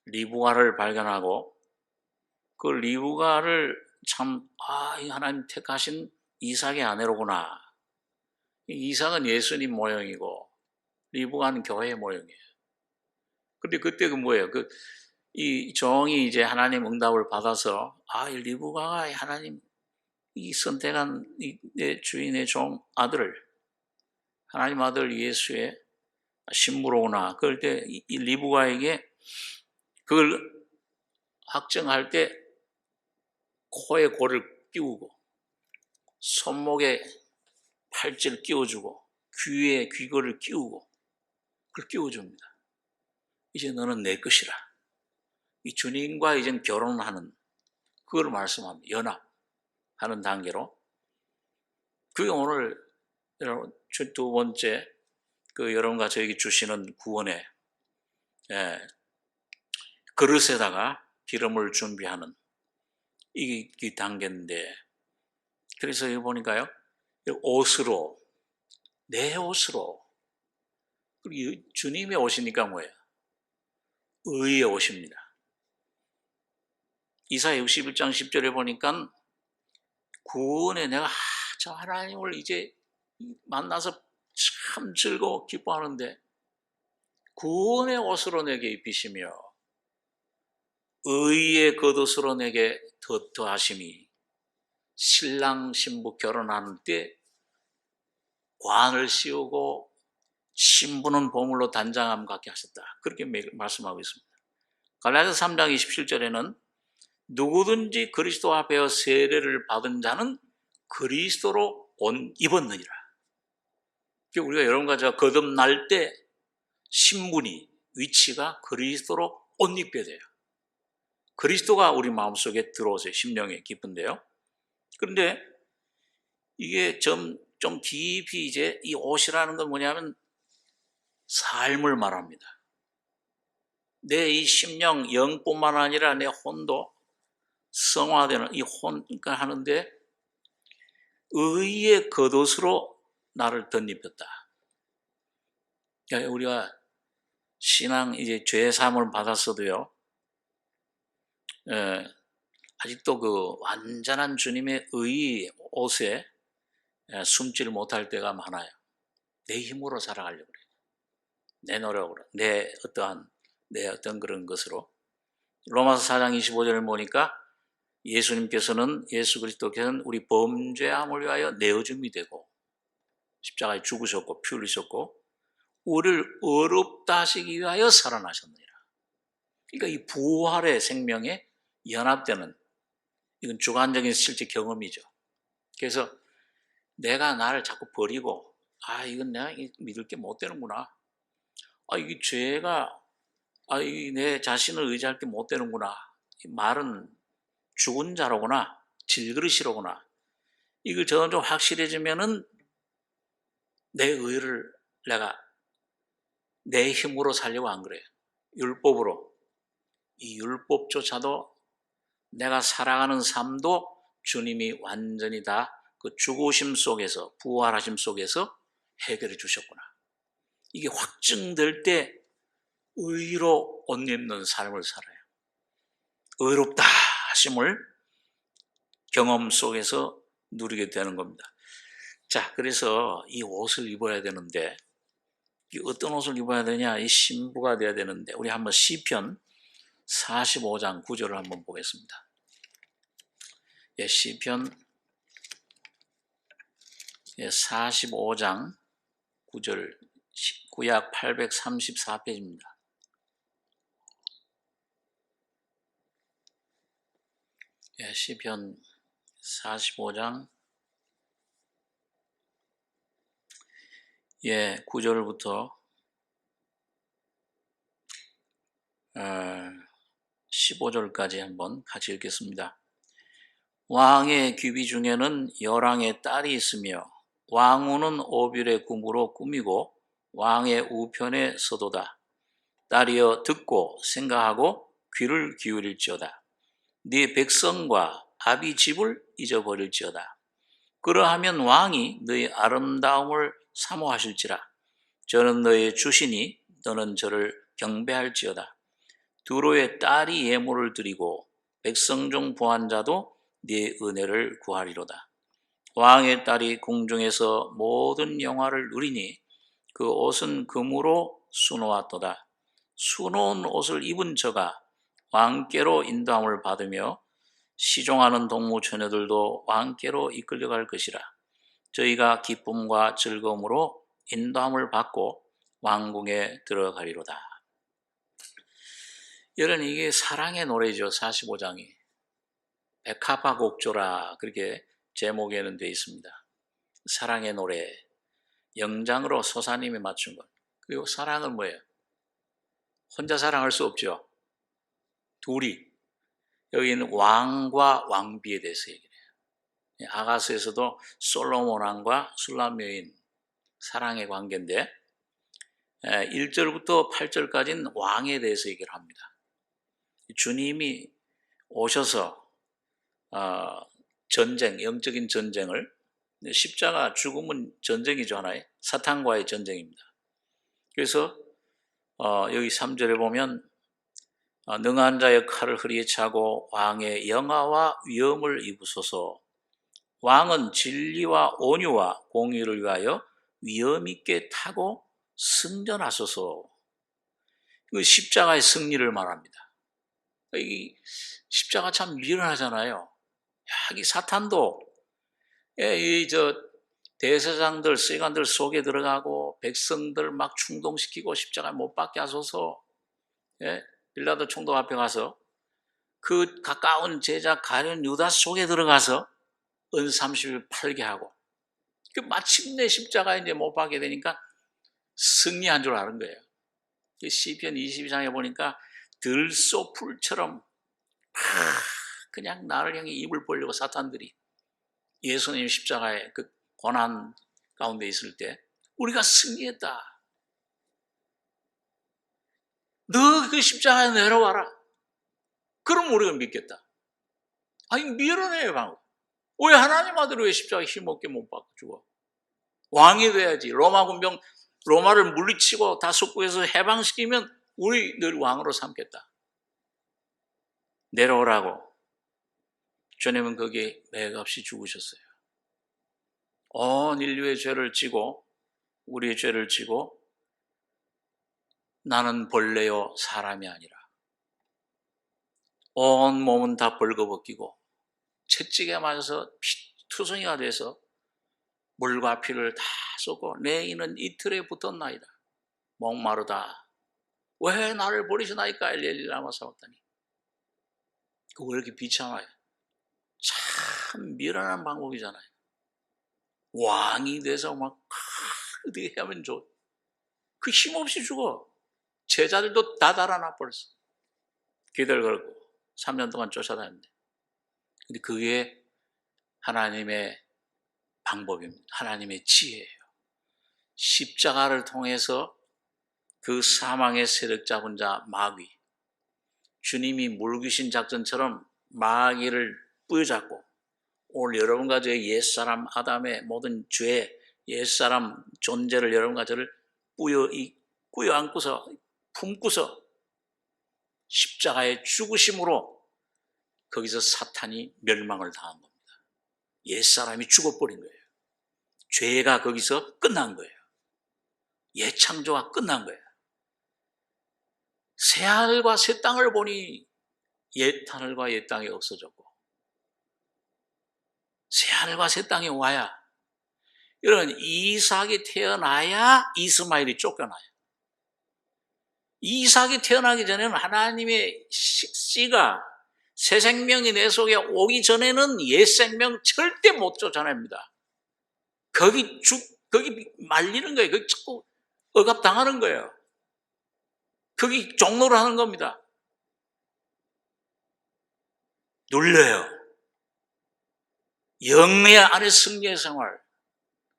리브가를 발견하고, 그 리브가를 이 하나님 택하신 이삭의 아내로구나. 이삭은 예수님 모형이고 리브가는 교회의 모형이에요. 근데 그때 뭐예요? 이 종이 이제 하나님 응답을 받아서, 이 리브가가 하나님 이 선택한 내 주인의 종 아들을, 하나님 아들 예수의 신부로구나. 그럴 때 이 리브가에게 그걸 확정할 때 코에 고를 끼우고 손목에 팔찌를 끼워주고 귀에 귀걸이를 끼우고 그걸 끼워줍니다. 이제 너는 내 것이라. 이 주님과 이제 결혼하는 그걸 말씀합니다. 연합하는 단계로. 그게 오늘 여러분 두 번째 여러분과 저에게 주시는 구원의 그릇에다가 기름을 준비하는 이 단계인데, 그래서 여기 보니까요, 옷으로, 내 옷으로, 그리고 주님의 옷이니까 뭐예요? 의의 옷입니다. 이사야 61장 10절에 보니까 구원에 내가 저 하나님을 이제 만나서 참 즐거워 기뻐하는데 구원의 옷으로 내게 입히시며 의의 겉옷으로 내게 더하심이, 신랑 신부 결혼하는 때 관을 씌우고 신부는 보물로 단장함 갖게 하셨다. 그렇게 말씀하고 있습니다. 갈라디아서 3장 27절에는 누구든지 그리스도 앞에 세례를 받은 자는 그리스도로 옷 입었느니라. 우리가 여러분과 제가 거듭날 때 신분이, 위치가 그리스도로 옷 입게 돼요. 그리스도가 우리 마음속에 들어오세요. 심령에 깊은데요. 그런데 이게 좀 깊이 이제 이 옷이라는 건 뭐냐면 삶을 말합니다. 내 이 심령, 영뿐만 아니라 내 혼도 성화되는 이 혼과 하는데 의의 겉옷으로 나를 덧입혔다. 그러니까 우리가 신앙 이제 죄 사함을 받았어도요, 아직도 그 완전한 주님의 의 옷에 숨지를 못할 때가 많아요. 내 힘으로 살아가려고 그래요. 내 노력으로, 내 어떤 그런 것으로. 로마서 4장 25절을 보니까 예수 그리스도께서는 우리 범죄함을 위하여 내어줌이 되고 십자가에 죽으셨고 피 흘리셨고 우리를 의롭다 하시기 위하여 살아나셨느니라. 그러니까 이 부활의 생명에 연합되는, 이건 주관적인 실제 경험이죠. 그래서 내가 나를 자꾸 버리고 이건 내가 믿을 게 못 되는구나. 이게 죄가 내 자신을 의지할 게 못 되는구나. 이 말은 죽은 자로구나. 질그릇이로구나. 이걸 점점 확실해지면은 내 의를 내가 내 힘으로 살려고 안 그래요. 율법으로. 이 율법조차도 내가 살아가는 삶도 주님이 완전히 다 그 죽으심 속에서, 부활하심 속에서 해결해 주셨구나. 이게 확증될 때 의로 옷 입는 삶을 살아요. 의롭다 하심을 경험 속에서 누리게 되는 겁니다. 자, 그래서 이 옷을 입어야 되는데, 어떤 옷을 입어야 되냐? 이 신부가 돼야 되는데, 우리 한번 시편 45장 9절을 한번 보겠습니다. 시편 45장 9절, 구약 834페이지입니다. 시편 45장 9절부터 15절까지 한번 같이 읽겠습니다. 왕의 귀비 중에는 열왕의 딸이 있으며 왕후는 오빌의 꿈으로 꾸미고 왕의 우편에 서도다. 딸이여 듣고 생각하고 귀를 기울일지어다. 네 백성과 아비 집을 잊어버릴지어다. 그러하면 왕이 너희 아름다움을 사모하실지라. 저는 너의 주시니 너는 저를 경배할지어다. 두로의 딸이 예물을 드리고 백성 중 부한 자도 네 은혜를 구하리로다. 왕의 딸이 궁중에서 모든 영화를 누리니 그 옷은 금으로 수놓았도다. 수놓은 옷을 입은 저가 왕께로 인도함을 받으며 시종하는 동무 처녀들도 왕께로 이끌려갈 것이라. 저희가 기쁨과 즐거움으로 인도함을 받고 왕궁에 들어가리로다. 여러분, 이게 사랑의 노래죠. 45장이 백합화 곡조라 그렇게 제목에는 되어 있습니다. 사랑의 노래, 영장으로 소사님이 맞춘 것. 그리고 사랑은 뭐예요? 혼자 사랑할 수 없죠. 둘이. 여기는 왕과 왕비에 대해서 얘기해요. 아가스에서도 솔로몬 왕과 술람 여인 사랑의 관계인데 1절부터 8절까지는 왕에 대해서 얘기를 합니다. 주님이 오셔서 전쟁, 영적인 전쟁을, 십자가 죽음은 전쟁이죠. 하나의 사탄과의 전쟁입니다. 그래서 여기 3절에 보면 능한 자의 칼을 허리에 차고 왕의 영화와 위엄을 입으소서. 왕은 진리와 온유와 공의를 위하여 위엄 있게 타고 승전하소서. 이거 십자가의 승리를 말합니다. 이 십자가 참 미련하잖아요. 이 사탄도 대제사장들, 서기관들 속에 들어가고 백성들 막 충동시키고 십자가에 못 박게 하소서. 빌라도 총독 앞에 가서 그 가까운 제자 가룟 유다 속에 들어가서 은 30일 팔게 하고 마침내 십자가에 이제 못 박게 되니까 승리한 줄 아는 거예요. 시편 22장에 보니까 들소풀처럼 그냥 나를 향해 입을 벌리고 사탄들이 예수님 십자가의 그 고난 가운데 있을 때 우리가 승리했다. 너 그 십자가에 내려와라. 그럼 우리가 믿겠다. 아니 밀어내요 방금. 왜 하나님 아들이 왜 십자가에 힘없게 못 박아 죽어? 왕이 돼야지. 로마 군병 로마를 물리치고 다속구에서 해방시키면 우리들 왕으로 삼겠다. 내려오라고. 주님은 거기에 매값이 죽으셨어요. 온 인류의 죄를 지고 우리의 죄를 지고 나는 벌레요 사람이 아니라 온 몸은 다 벌거벗기고 채찍에 맞아서 투성이가 돼서 물과 피를 다 쏟고 내 이는 이틀에 붙었나이다. 목마르다. 왜 나를 버리시나이까 엘리엘리라마 사왔다니. 그거 왜 이렇게 비참해요? 참 미련한 방법이잖아요. 왕이 돼서 막 어떻게 하면 좋아. 그 힘없이 죽어. 제자들도 다 달아나 버렸어. 기대를 걸고 3년 동안 쫓아다녔는데. 근데 그게 하나님의 방법입니다. 하나님의 지혜예요. 십자가를 통해서 그 사망의 세력 잡은 자 마귀, 주님이 물귀신 작전처럼 마귀를 뿌여잡고 오늘 여러분과 저의 옛사람 아담의 모든 죄, 옛사람 존재를 여러분과 저를 뿌여안고서 품고서 십자가의 죽으심으로 거기서 사탄이 멸망을 당한 겁니다. 옛사람이 죽어버린 거예요. 죄가 거기서 끝난 거예요. 옛 창조가 끝난 거예요. 새 하늘과 새 땅을 보니 옛 하늘과 옛 땅이 없어졌고 새 하늘과 새 땅이 와야 여러분 이삭이 태어나야 이스마엘이 쫓겨나요. 이삭이 태어나기 전에는 하나님의 씨가 새 생명이 내 속에 오기 전에는 옛 생명 절대 못 쫓아냅니다. 거기 말리는 거예요. 거기 자꾸 억압당하는 거예요. 거기 종로를 하는 겁니다. 눌려요. 영의 안에 승리의 생활.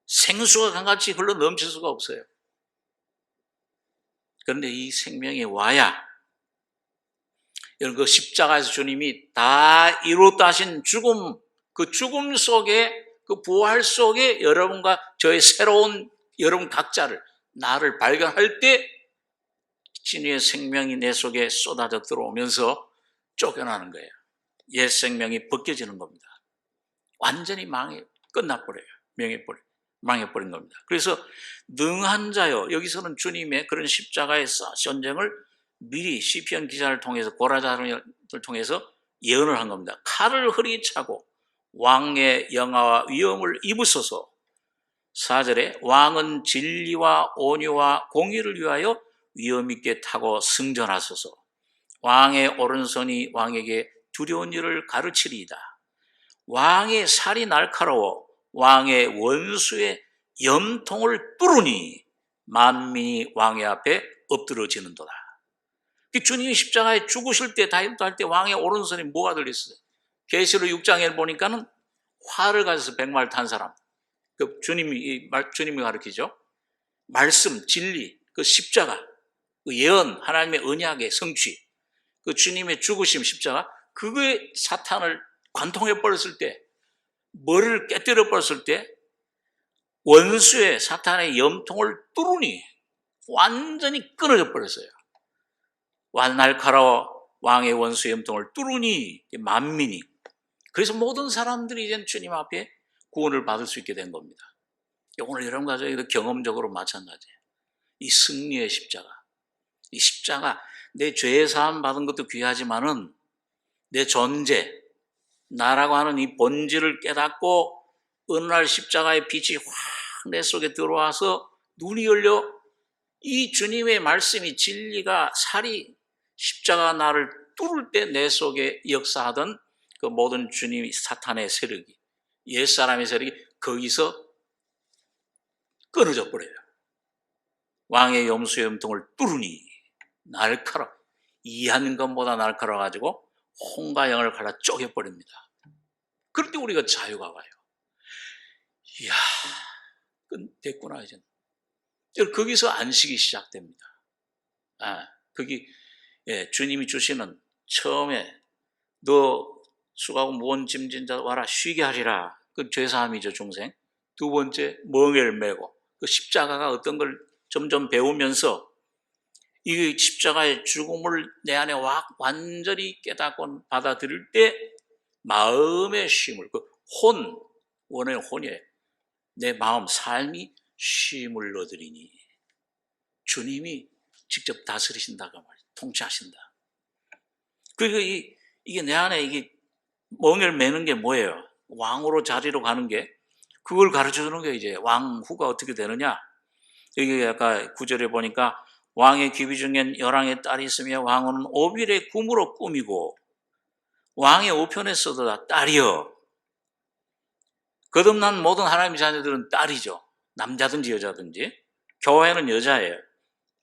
생수가 강같이 흘러 넘칠 수가 없어요. 그런데 이 생명이 와야 여러분 그 십자가에서 주님이 다 이루었다 하신 죽음, 그 죽음 속에 그 부활 속에 여러분과 저의 새로운 여러분 각자를 나를 발견할 때 진리의 생명이 내 속에 쏟아져 들어오면서 쫓겨나는 거예요. 옛 생명이 벗겨지는 겁니다. 완전히 끝나버려요. 망해버린 겁니다. 그래서 능한 자요. 여기서는 주님의 그런 십자가의 전쟁을 미리 시편 기자를 통해서 고라자를 통해서 예언을 한 겁니다. 칼을 허리에 차고 왕의 영화와 위엄을 입으소서. 4절에 왕은 진리와 온유와 공의를 위하여 위엄 있게 타고 승전하소서. 왕의 오른손이 왕에게 두려운 일을 가르치리이다. 왕의 살이 날카로워 왕의 원수의 염통을 뚫으니 만민이 왕의 앞에 엎드러지는도다. 주님이 십자가에 죽으실 때 다이어트 할 때 왕의 오른손에 뭐가 들렸어요? 계시록 6장에 보니까는 활을 가져서 백마를 탄 사람. 그 주님이 가르치죠. 말씀, 진리, 그 십자가, 그 예언, 하나님의 언약의 성취, 그 주님의 죽으심 십자가, 그거에 사탄을 관통해 버렸을 때, 머리를 깨뜨려 버렸을 때, 원수의 사탄의 염통을 뚫으니 완전히 끊어져 버렸어요. 날카로워 왕의 원수의 염통을 뚫으니 만민이. 그래서 모든 사람들이 이제 주님 앞에 구원을 받을 수 있게 된 겁니다. 오늘 여러분과 저희도 경험적으로 마찬가지예요. 이 승리의 십자가. 이 십자가, 내 죄의 사함 받은 것도 귀하지만은 내 존재, 나라고 하는 이 본질을 깨닫고 어느 날 십자가의 빛이 확 내 속에 들어와서 눈이 열려 이 주님의 말씀이 진리가 살이 십자가 나를 뚫을 때 내 속에 역사하던 그 모든 주님이 사탄의 세력이 옛사람의 세력이 거기서 끊어져 버려요. 왕의 염수의 염통을 뚫으니 날카로워 이해하는 것보다 날카로워가지고 홍과 영을 갈라 쪼개버립니다. 그럴 때 우리가 자유가 와요. 이야, 됐구나 이제. 거기서 안식이 시작됩니다. 거기 주님이 주시는 처음에 너 수고하고 무거운 짐진 자 와라 쉬게 하리라. 그 죄사함이죠, 중생. 두 번째 멍에를 메고 그 십자가가 어떤 걸 점점 배우면서 이 십자가의 죽음을 내 안에 완전히 깨닫고 받아들일 때 마음의 쉼을, 원의 혼이에요. 내 마음, 삶이 쉼을 얻으리니 주님이 직접 다스리신다고 말이에요. 통치하신다. 그리고 이게 내 안에 이게 멍에를 매는 게 뭐예요? 왕으로 자리로 가는 게, 그걸 가르쳐 주는 게 이제 왕후가 어떻게 되느냐. 여기 아까 9절에 보니까 왕의 귀비 중엔 열왕의 딸이 있으며 왕후는 오빌의 꿈으로 꾸미고 왕의 우편에 써도다 딸이여. 거듭난 모든 하나님의 자녀들은 딸이죠. 남자든지 여자든지. 교회는 여자예요.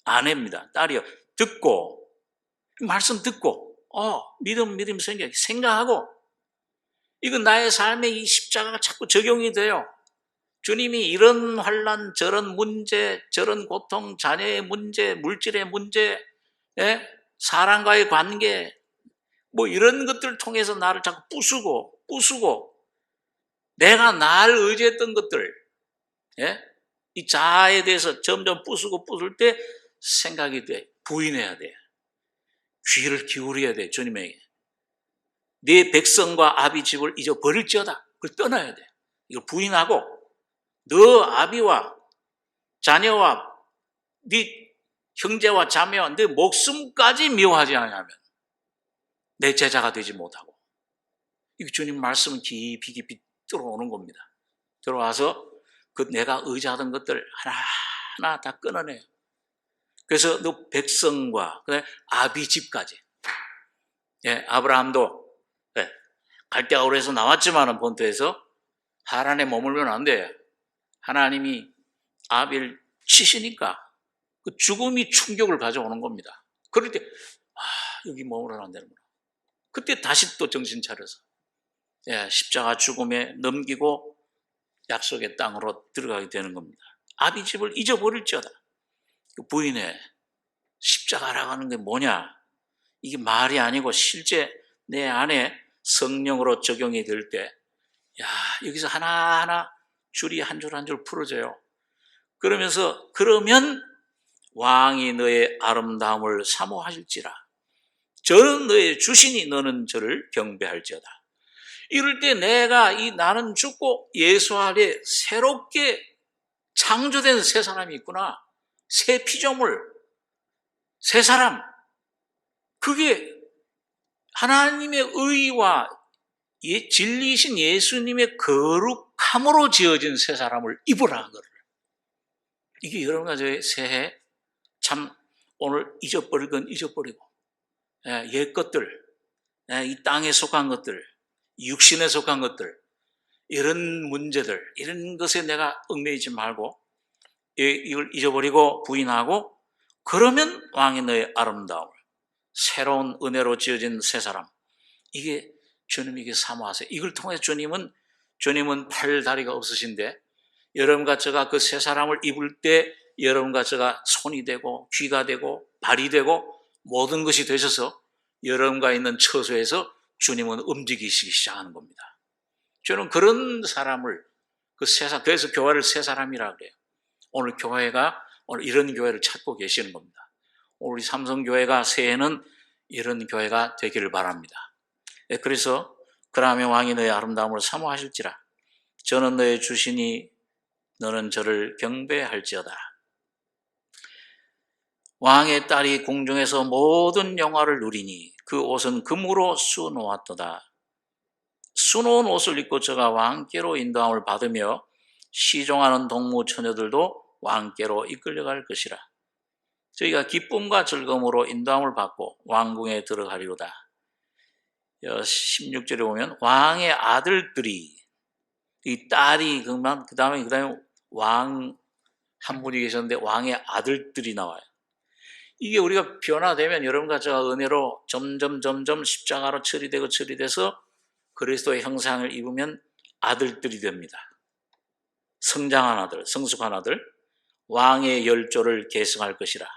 아내입니다. 딸이요. 듣고, 말씀 듣고, 믿음 생각하고, 이건 나의 삶에 이 십자가가 자꾸 적용이 돼요. 주님이 이런 환난, 저런 문제, 저런 고통, 자녀의 문제, 물질의 문제, 사람과의 관계, 뭐 이런 것들을 통해서 나를 자꾸 부수고, 내가 날 의지했던 것들, 이 자아에 대해서 점점 부술 때 생각이 돼. 부인해야 돼. 귀를 기울여야 돼, 주님에게. 네 백성과 아비 집을 잊어버릴지어다. 그걸 떠나야 돼. 이걸 부인하고, 너 아비와 자녀와 네 형제와 자매와 네 목숨까지 미워하지 않으면 내 제자가 되지 못하고. 이 주님 말씀은 깊이 들어오는 겁니다. 들어와서 그 내가 의지하던 것들 하나하나 다 끊어내요. 그래서 너 백성과 아비 집까지. 아브라함도 갈대아 우르에서 나왔지만은 본토에서 하란에 머물면 안 돼. 하나님이 아비를 치시니까 그 죽음이 충격을 가져오는 겁니다. 그럴 때 여기 머물러야 안 되는구나. 그때 다시 또 정신 차려서 십자가 죽음에 넘기고 약속의 땅으로 들어가게 되는 겁니다. 아비 집을 잊어버릴지어다. 그 부인의 십자가라고 하는 게 뭐냐? 이게 말이 아니고 실제 내 안에 성령으로 적용이 될 때, 여기서 하나하나 줄이 한 줄 한 줄 풀어져요. 그러면 왕이 너의 아름다움을 사모하실지라. 저는 너의 주시니 너는 저를 경배할지어다. 이럴 때 내가 나는 죽고 예수 아래 새롭게 창조된 새 사람이 있구나. 새 피조물, 새 사람. 그게 하나님의 의와 진리이신 예수님의 거룩함으로 지어진 새 사람을 입으라는 거를. 이게 여러분 가지고 새해 참 오늘 잊어버릴 건 잊어버리고, 옛 것들, 이 땅에 속한 것들, 육신에 속한 것들, 이런 문제들, 이런 것에 내가 얽매이지 말고 이걸 잊어버리고 부인하고, 그러면 왕이 너의 아름다움을, 새로운 은혜로 지어진 새 사람, 이게 주님에게 사모하세요. 이걸 통해 주님은 팔 다리가 없으신데 여러분과 제가 그 새 사람을 입을 때 여러분과 제가 손이 되고 귀가 되고 발이 되고 모든 것이 되셔서 여러분과 있는 처소에서 주님은 움직이시기 시작하는 겁니다. 저는 그런 사람을 그래서 교회를 새 사람이라고 그래요. 오늘 이런 교회를 찾고 계시는 겁니다. 오늘 우리 삼성교회가 새해는 이런 교회가 되기를 바랍니다. 그래서 그러면 왕이 너의 아름다움을 사모하실지라. 저는 너의 주시니 너는 저를 경배할지어다. 왕의 딸이 궁중에서 모든 영화를 누리니 그 옷은 금으로 수놓았도다. 수놓은 옷을 입고 저가 왕께로 인도함을 받으며 시종하는 동무 처녀들도 왕께로 이끌려갈 것이라. 저희가 기쁨과 즐거움으로 인도함을 받고 왕궁에 들어가리로다. 16절에 보면 왕의 아들들이, 이 딸이 그 다음에 왕 한 분이 계셨는데 왕의 아들들이 나와요. 이게 우리가 변화되면 여러분과 제가 은혜로 점점 십자가로 처리돼서 그리스도의 형상을 입으면 아들들이 됩니다. 성장한 아들, 성숙한 아들, 왕의 열조를 계승할 것이라.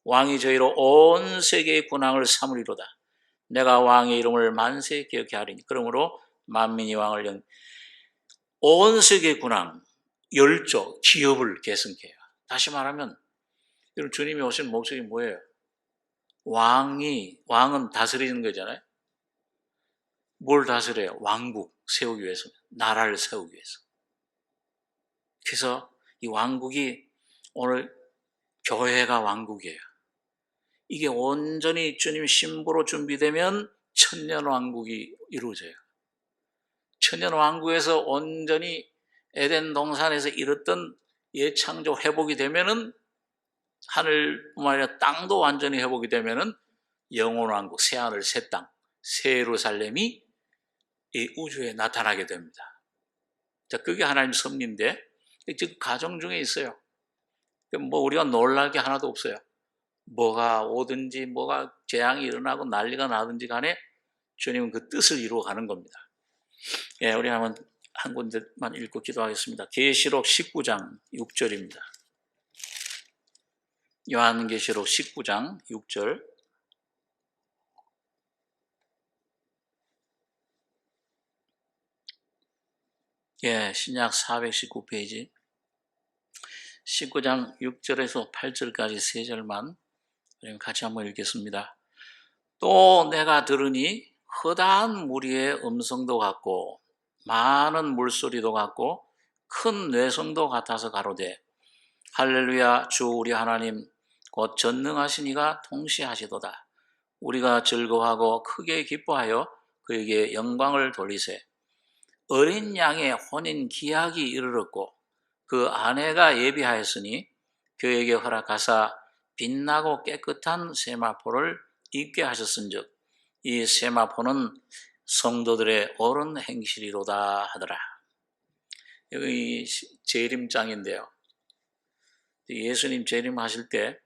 왕이 저희로 온 세계의 군왕을 삼으리로다. 내가 왕의 이름을 만세 기억케 하리니. 그러므로 만민이 왕을 온 세계의 군왕, 열조, 기업을 계승케 해요. 다시 말하면 여러분, 주님이 오신 목적이 뭐예요? 왕은 다스리는 거잖아요. 뭘 다스려요? 왕국 세우기 위해서, 나라를 세우기 위해서. 그래서 이 왕국이 오늘 교회가 왕국이에요. 이게 온전히 주님 신부로 준비되면 천년 왕국이 이루어져요. 천년 왕국에서 온전히 에덴 동산에서 이뤘던 예창조 회복이 되면은, 하늘뿐만 아니라 땅도 완전히 회복이 되면은 영원 왕국, 새하늘 새 땅, 새 예루살렘이 이 우주에 나타나게 됩니다. 자, 그게 하나님 섭리인데 지금 가정 중에 있어요. 뭐 우리가 놀랄 게 하나도 없어요. 뭐가 오든지 뭐가 재앙이 일어나고 난리가 나든지 간에 주님은 그 뜻을 이루어가는 겁니다. 예, 우리 한번 한 군데만 읽고 기도하겠습니다. 계시록 19장 6절입니다. 요한계시록 19장 6절. 예, 신약 419페이지 19장 6절에서 8절까지 세 절만 같이 한번 읽겠습니다. 또 내가 들으니 허다한 무리의 음성도 같고 많은 물소리도 같고 큰 뇌성도 같아서 가로되 할렐루야, 주 우리 하나님 곧 전능하신 이가 통치하시도다. 우리가 즐거워하고 크게 기뻐하여 그에게 영광을 돌리세. 어린 양의 혼인 기약이 이르렀고 그 아내가 예비하였으니 그에게 허락하사 빛나고 깨끗한 세마포를 입게 하셨은즉 이 세마포는 성도들의 옳은 행실이로다 하더라. 여기 재림장인데요. 예수님 재림하실 때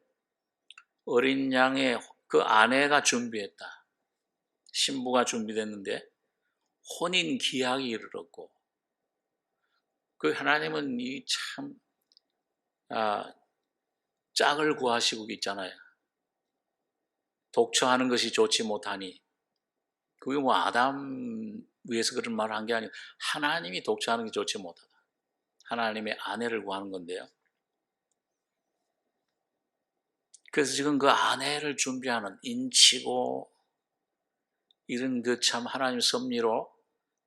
어린 양의 그 아내가 준비했다. 신부가 준비됐는데 혼인 기약이 이르렀고, 그 하나님은 이 참 짝을 구하시고 있잖아요. 독처하는 것이 좋지 못하니, 그게 뭐 아담 위해서 그런 말을 한 게 아니고 하나님이 독처하는 게 좋지 못하다. 하나님의 아내를 구하는 건데요. 그래서 지금 그 아내를 준비하는 인치고 이런 그 참 하나님 섭리로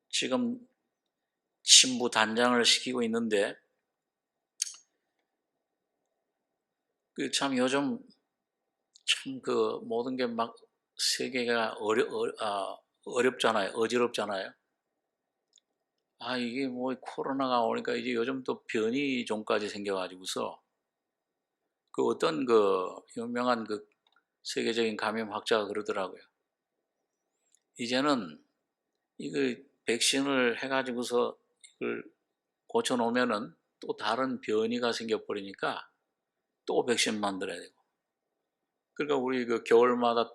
지금 신부 단장을 시키고 있는데, 그 참 요즘 참 그 모든 게 막 세계가 어렵잖아요. 어지럽잖아요. 이게 뭐 코로나가 오니까 이제 요즘 또 변이종까지 생겨가지고서 그 어떤 그 유명한 그 세계적인 감염학자가 그러더라고요. 이제는 이거 백신을 해가지고서 이걸 고쳐놓으면은 또 다른 변이가 생겨버리니까 또 백신 만들어야 되고. 그러니까 우리 그 겨울마다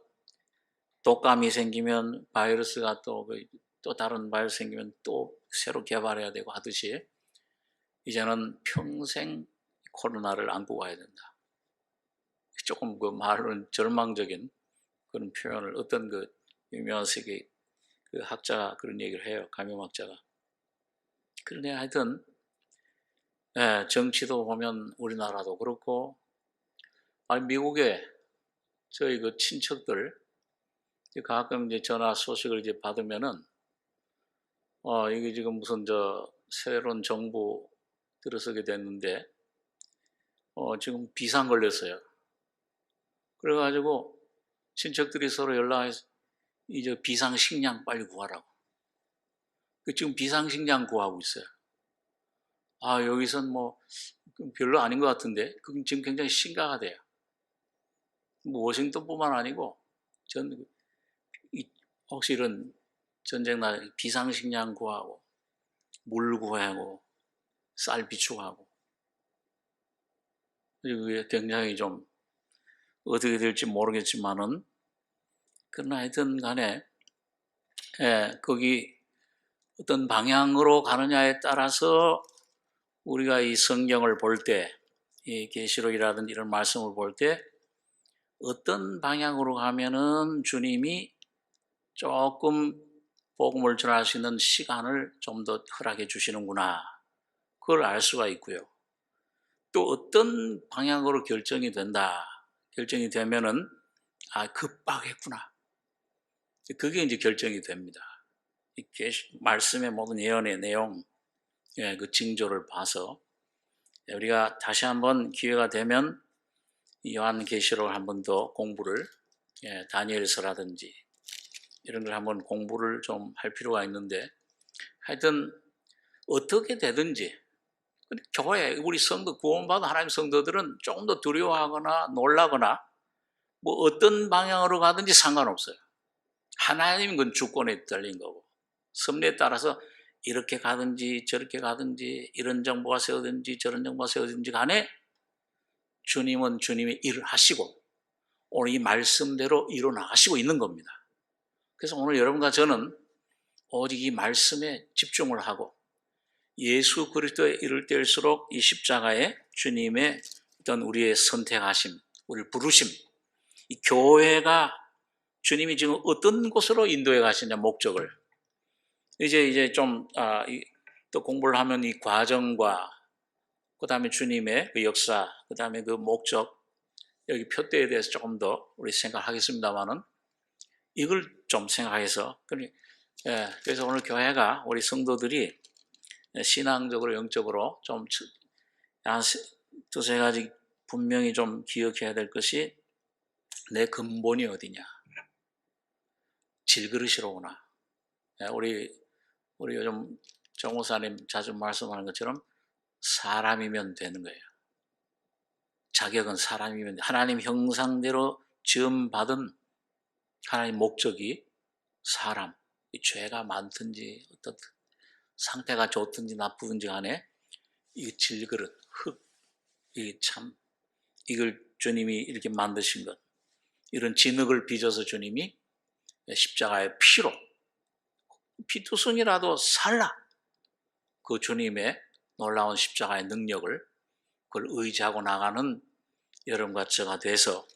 독감이 생기면 바이러스가 또 다른 바이러스 생기면 또 새로 개발해야 되고 하듯이 이제는 평생 코로나를 안고 가야 된다. 조금 그 말은 절망적인 그런 표현을 어떤 그 유명한 세계 그 학자가 그런 얘기를 해요. 감염학자가. 그런데 하여튼 정치도 보면 우리나라도 그렇고, 미국에 저희 그 친척들 가끔 이제 전화 소식을 이제 받으면은 이게 지금 무슨 새로운 정부 들어서게 됐는데 지금 비상 걸렸어요. 그래가지고 친척들이 서로 연락해서 이제 비상식량 빨리 구하라고. 지금 비상식량 구하고 있어요. 여기선 뭐 별로 아닌 것 같은데 그건 지금 굉장히 심각하대요. 뭐 워싱턴뿐만 아니고 혹시 이런 전쟁 날 비상식량 구하고 물 구하고 쌀 비축하고, 그게 굉장히 좀 어떻게 될지 모르겠지만은, 그러나 하여튼 간에 거기 어떤 방향으로 가느냐에 따라서 우리가 이 성경을 볼 때, 이 계시록이라든지 이런 말씀을 볼 때 어떤 방향으로 가면은 주님이 조금 복음을 전할 수 있는 시간을 좀 더 허락해 주시는구나, 그걸 알 수가 있고요. 또 어떤 방향으로 결정이 되면은 급박했구나, 그게 이제 결정이 됩니다. 이 말씀의 모든 예언의 내용, 그 징조를 봐서 우리가 다시 한번 기회가 되면 이 요한계시록을 한 번 더 공부를, 다니엘서라든지 이런 걸 한번 공부를 좀 할 필요가 있는데, 하여튼 어떻게 되든지 교회, 우리 성도, 구원받은 하나님 성도들은 조금 더 두려워하거나 놀라거나 뭐 어떤 방향으로 가든지 상관없어요. 하나님은 그건 주권에 달린 거고, 섭리에 따라서 이렇게 가든지 저렇게 가든지 이런 정보가 세우든지 저런 정보가 세우든지 간에 주님은 주님의 일을 하시고 오늘 이 말씀대로 이루어나가시고 있는 겁니다. 그래서 오늘 여러분과 저는 오직 이 말씀에 집중을 하고 예수 그리스도의 이를 때일수록 이 십자가에 주님의 어떤 우리의 선택하심, 우리를 부르심, 이 교회가 주님이 지금 어떤 곳으로 인도해 가시냐, 목적을 이제 좀 또 공부를 하면 이 과정과 그 다음에 주님의 그 역사, 그 다음에 그 목적, 여기 표대에 대해서 조금 더 우리 생각하겠습니다만은 이걸 좀 생각해서, 그래서 오늘 교회가 우리 성도들이 신앙적으로 영적으로 좀 두세 가지 분명히 좀 기억해야 될 것이, 내 근본이 어디냐, 질그릇이로구나. 우리 요즘 정호사님 자주 말씀하는 것처럼 사람이면 되는 거예요. 자격은 사람이면, 하나님 형상대로 지음받은 하나님 목적이 사람, 이 죄가 많든지 어떤 상태가 좋든지 나쁘든지 간에 이 질그릇, 흙, 이걸 주님이 이렇게 만드신 것, 이런 진흙을 빚어서 주님이 십자가의 피로, 피투성이라도 살라, 그 주님의 놀라운 십자가의 능력을 그걸 의지하고 나가는 여러분과 저가 돼서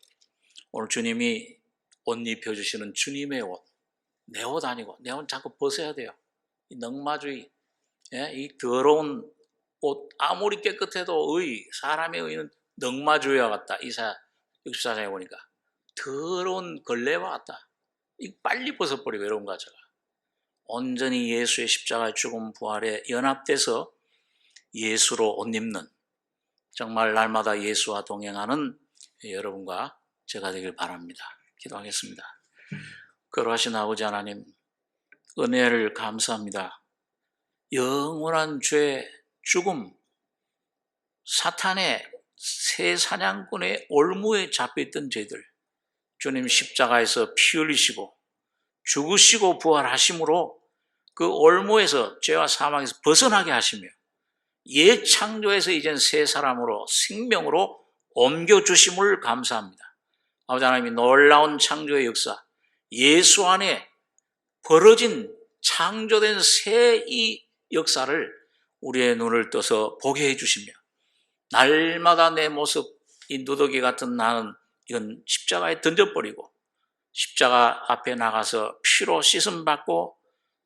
오늘 주님이 옷 입혀주시는 주님의 옷, 내 옷 아니고, 내 옷 자꾸 벗어야 돼요. 이 넉마주의, 이 더러운 옷, 아무리 깨끗해도 사람의 의는 넉마주의와 같다. 이사야 64장에 보니까 더러운 걸레와 같다. 이 빨리 벗어버리고, 여러분과 저가 온전히 예수의 십자가의 죽음 부활에 연합돼서 예수로 옷 입는, 정말 날마다 예수와 동행하는 여러분과 제가 되길 바랍니다. 기도하겠습니다. 거룩하신 아버지 하나님, 은혜를 감사합니다. 영원한 죄, 죽음, 사탄의 새 사냥꾼의 올무에 잡혀있던 죄들, 주님 십자가에서 피 흘리시고 죽으시고 부활하심으로 그 올무에서, 죄와 사망에서 벗어나게 하시며 옛 창조에서 이젠 새 사람으로, 생명으로 옮겨주심을 감사합니다. 아버지 하나님, 놀라운 창조의 역사, 예수 안에 벌어진 창조된 새 이 역사를 우리의 눈을 떠서 보게 해주시며, 날마다 내 모습, 이 누더기 같은 나는 이건 십자가에 던져버리고 십자가 앞에 나가서 피로 씻음받고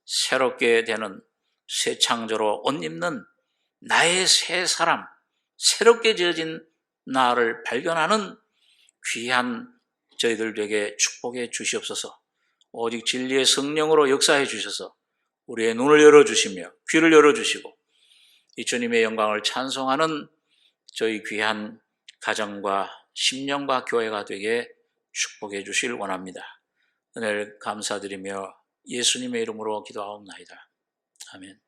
새롭게 되는 새 창조로 옷 입는 나의 새 사람, 새롭게 지어진 나를 발견하는 귀한 저희들에게 축복해 주시옵소서. 오직 진리의 성령으로 역사해 주셔서 우리의 눈을 열어주시며 귀를 열어주시고 이 주님의 영광을 찬송하는 저희 귀한 가정과 심령과 교회가 되게 축복해 주시길 원합니다. 은혜를 감사드리며 예수님의 이름으로 기도하옵나이다. 아멘.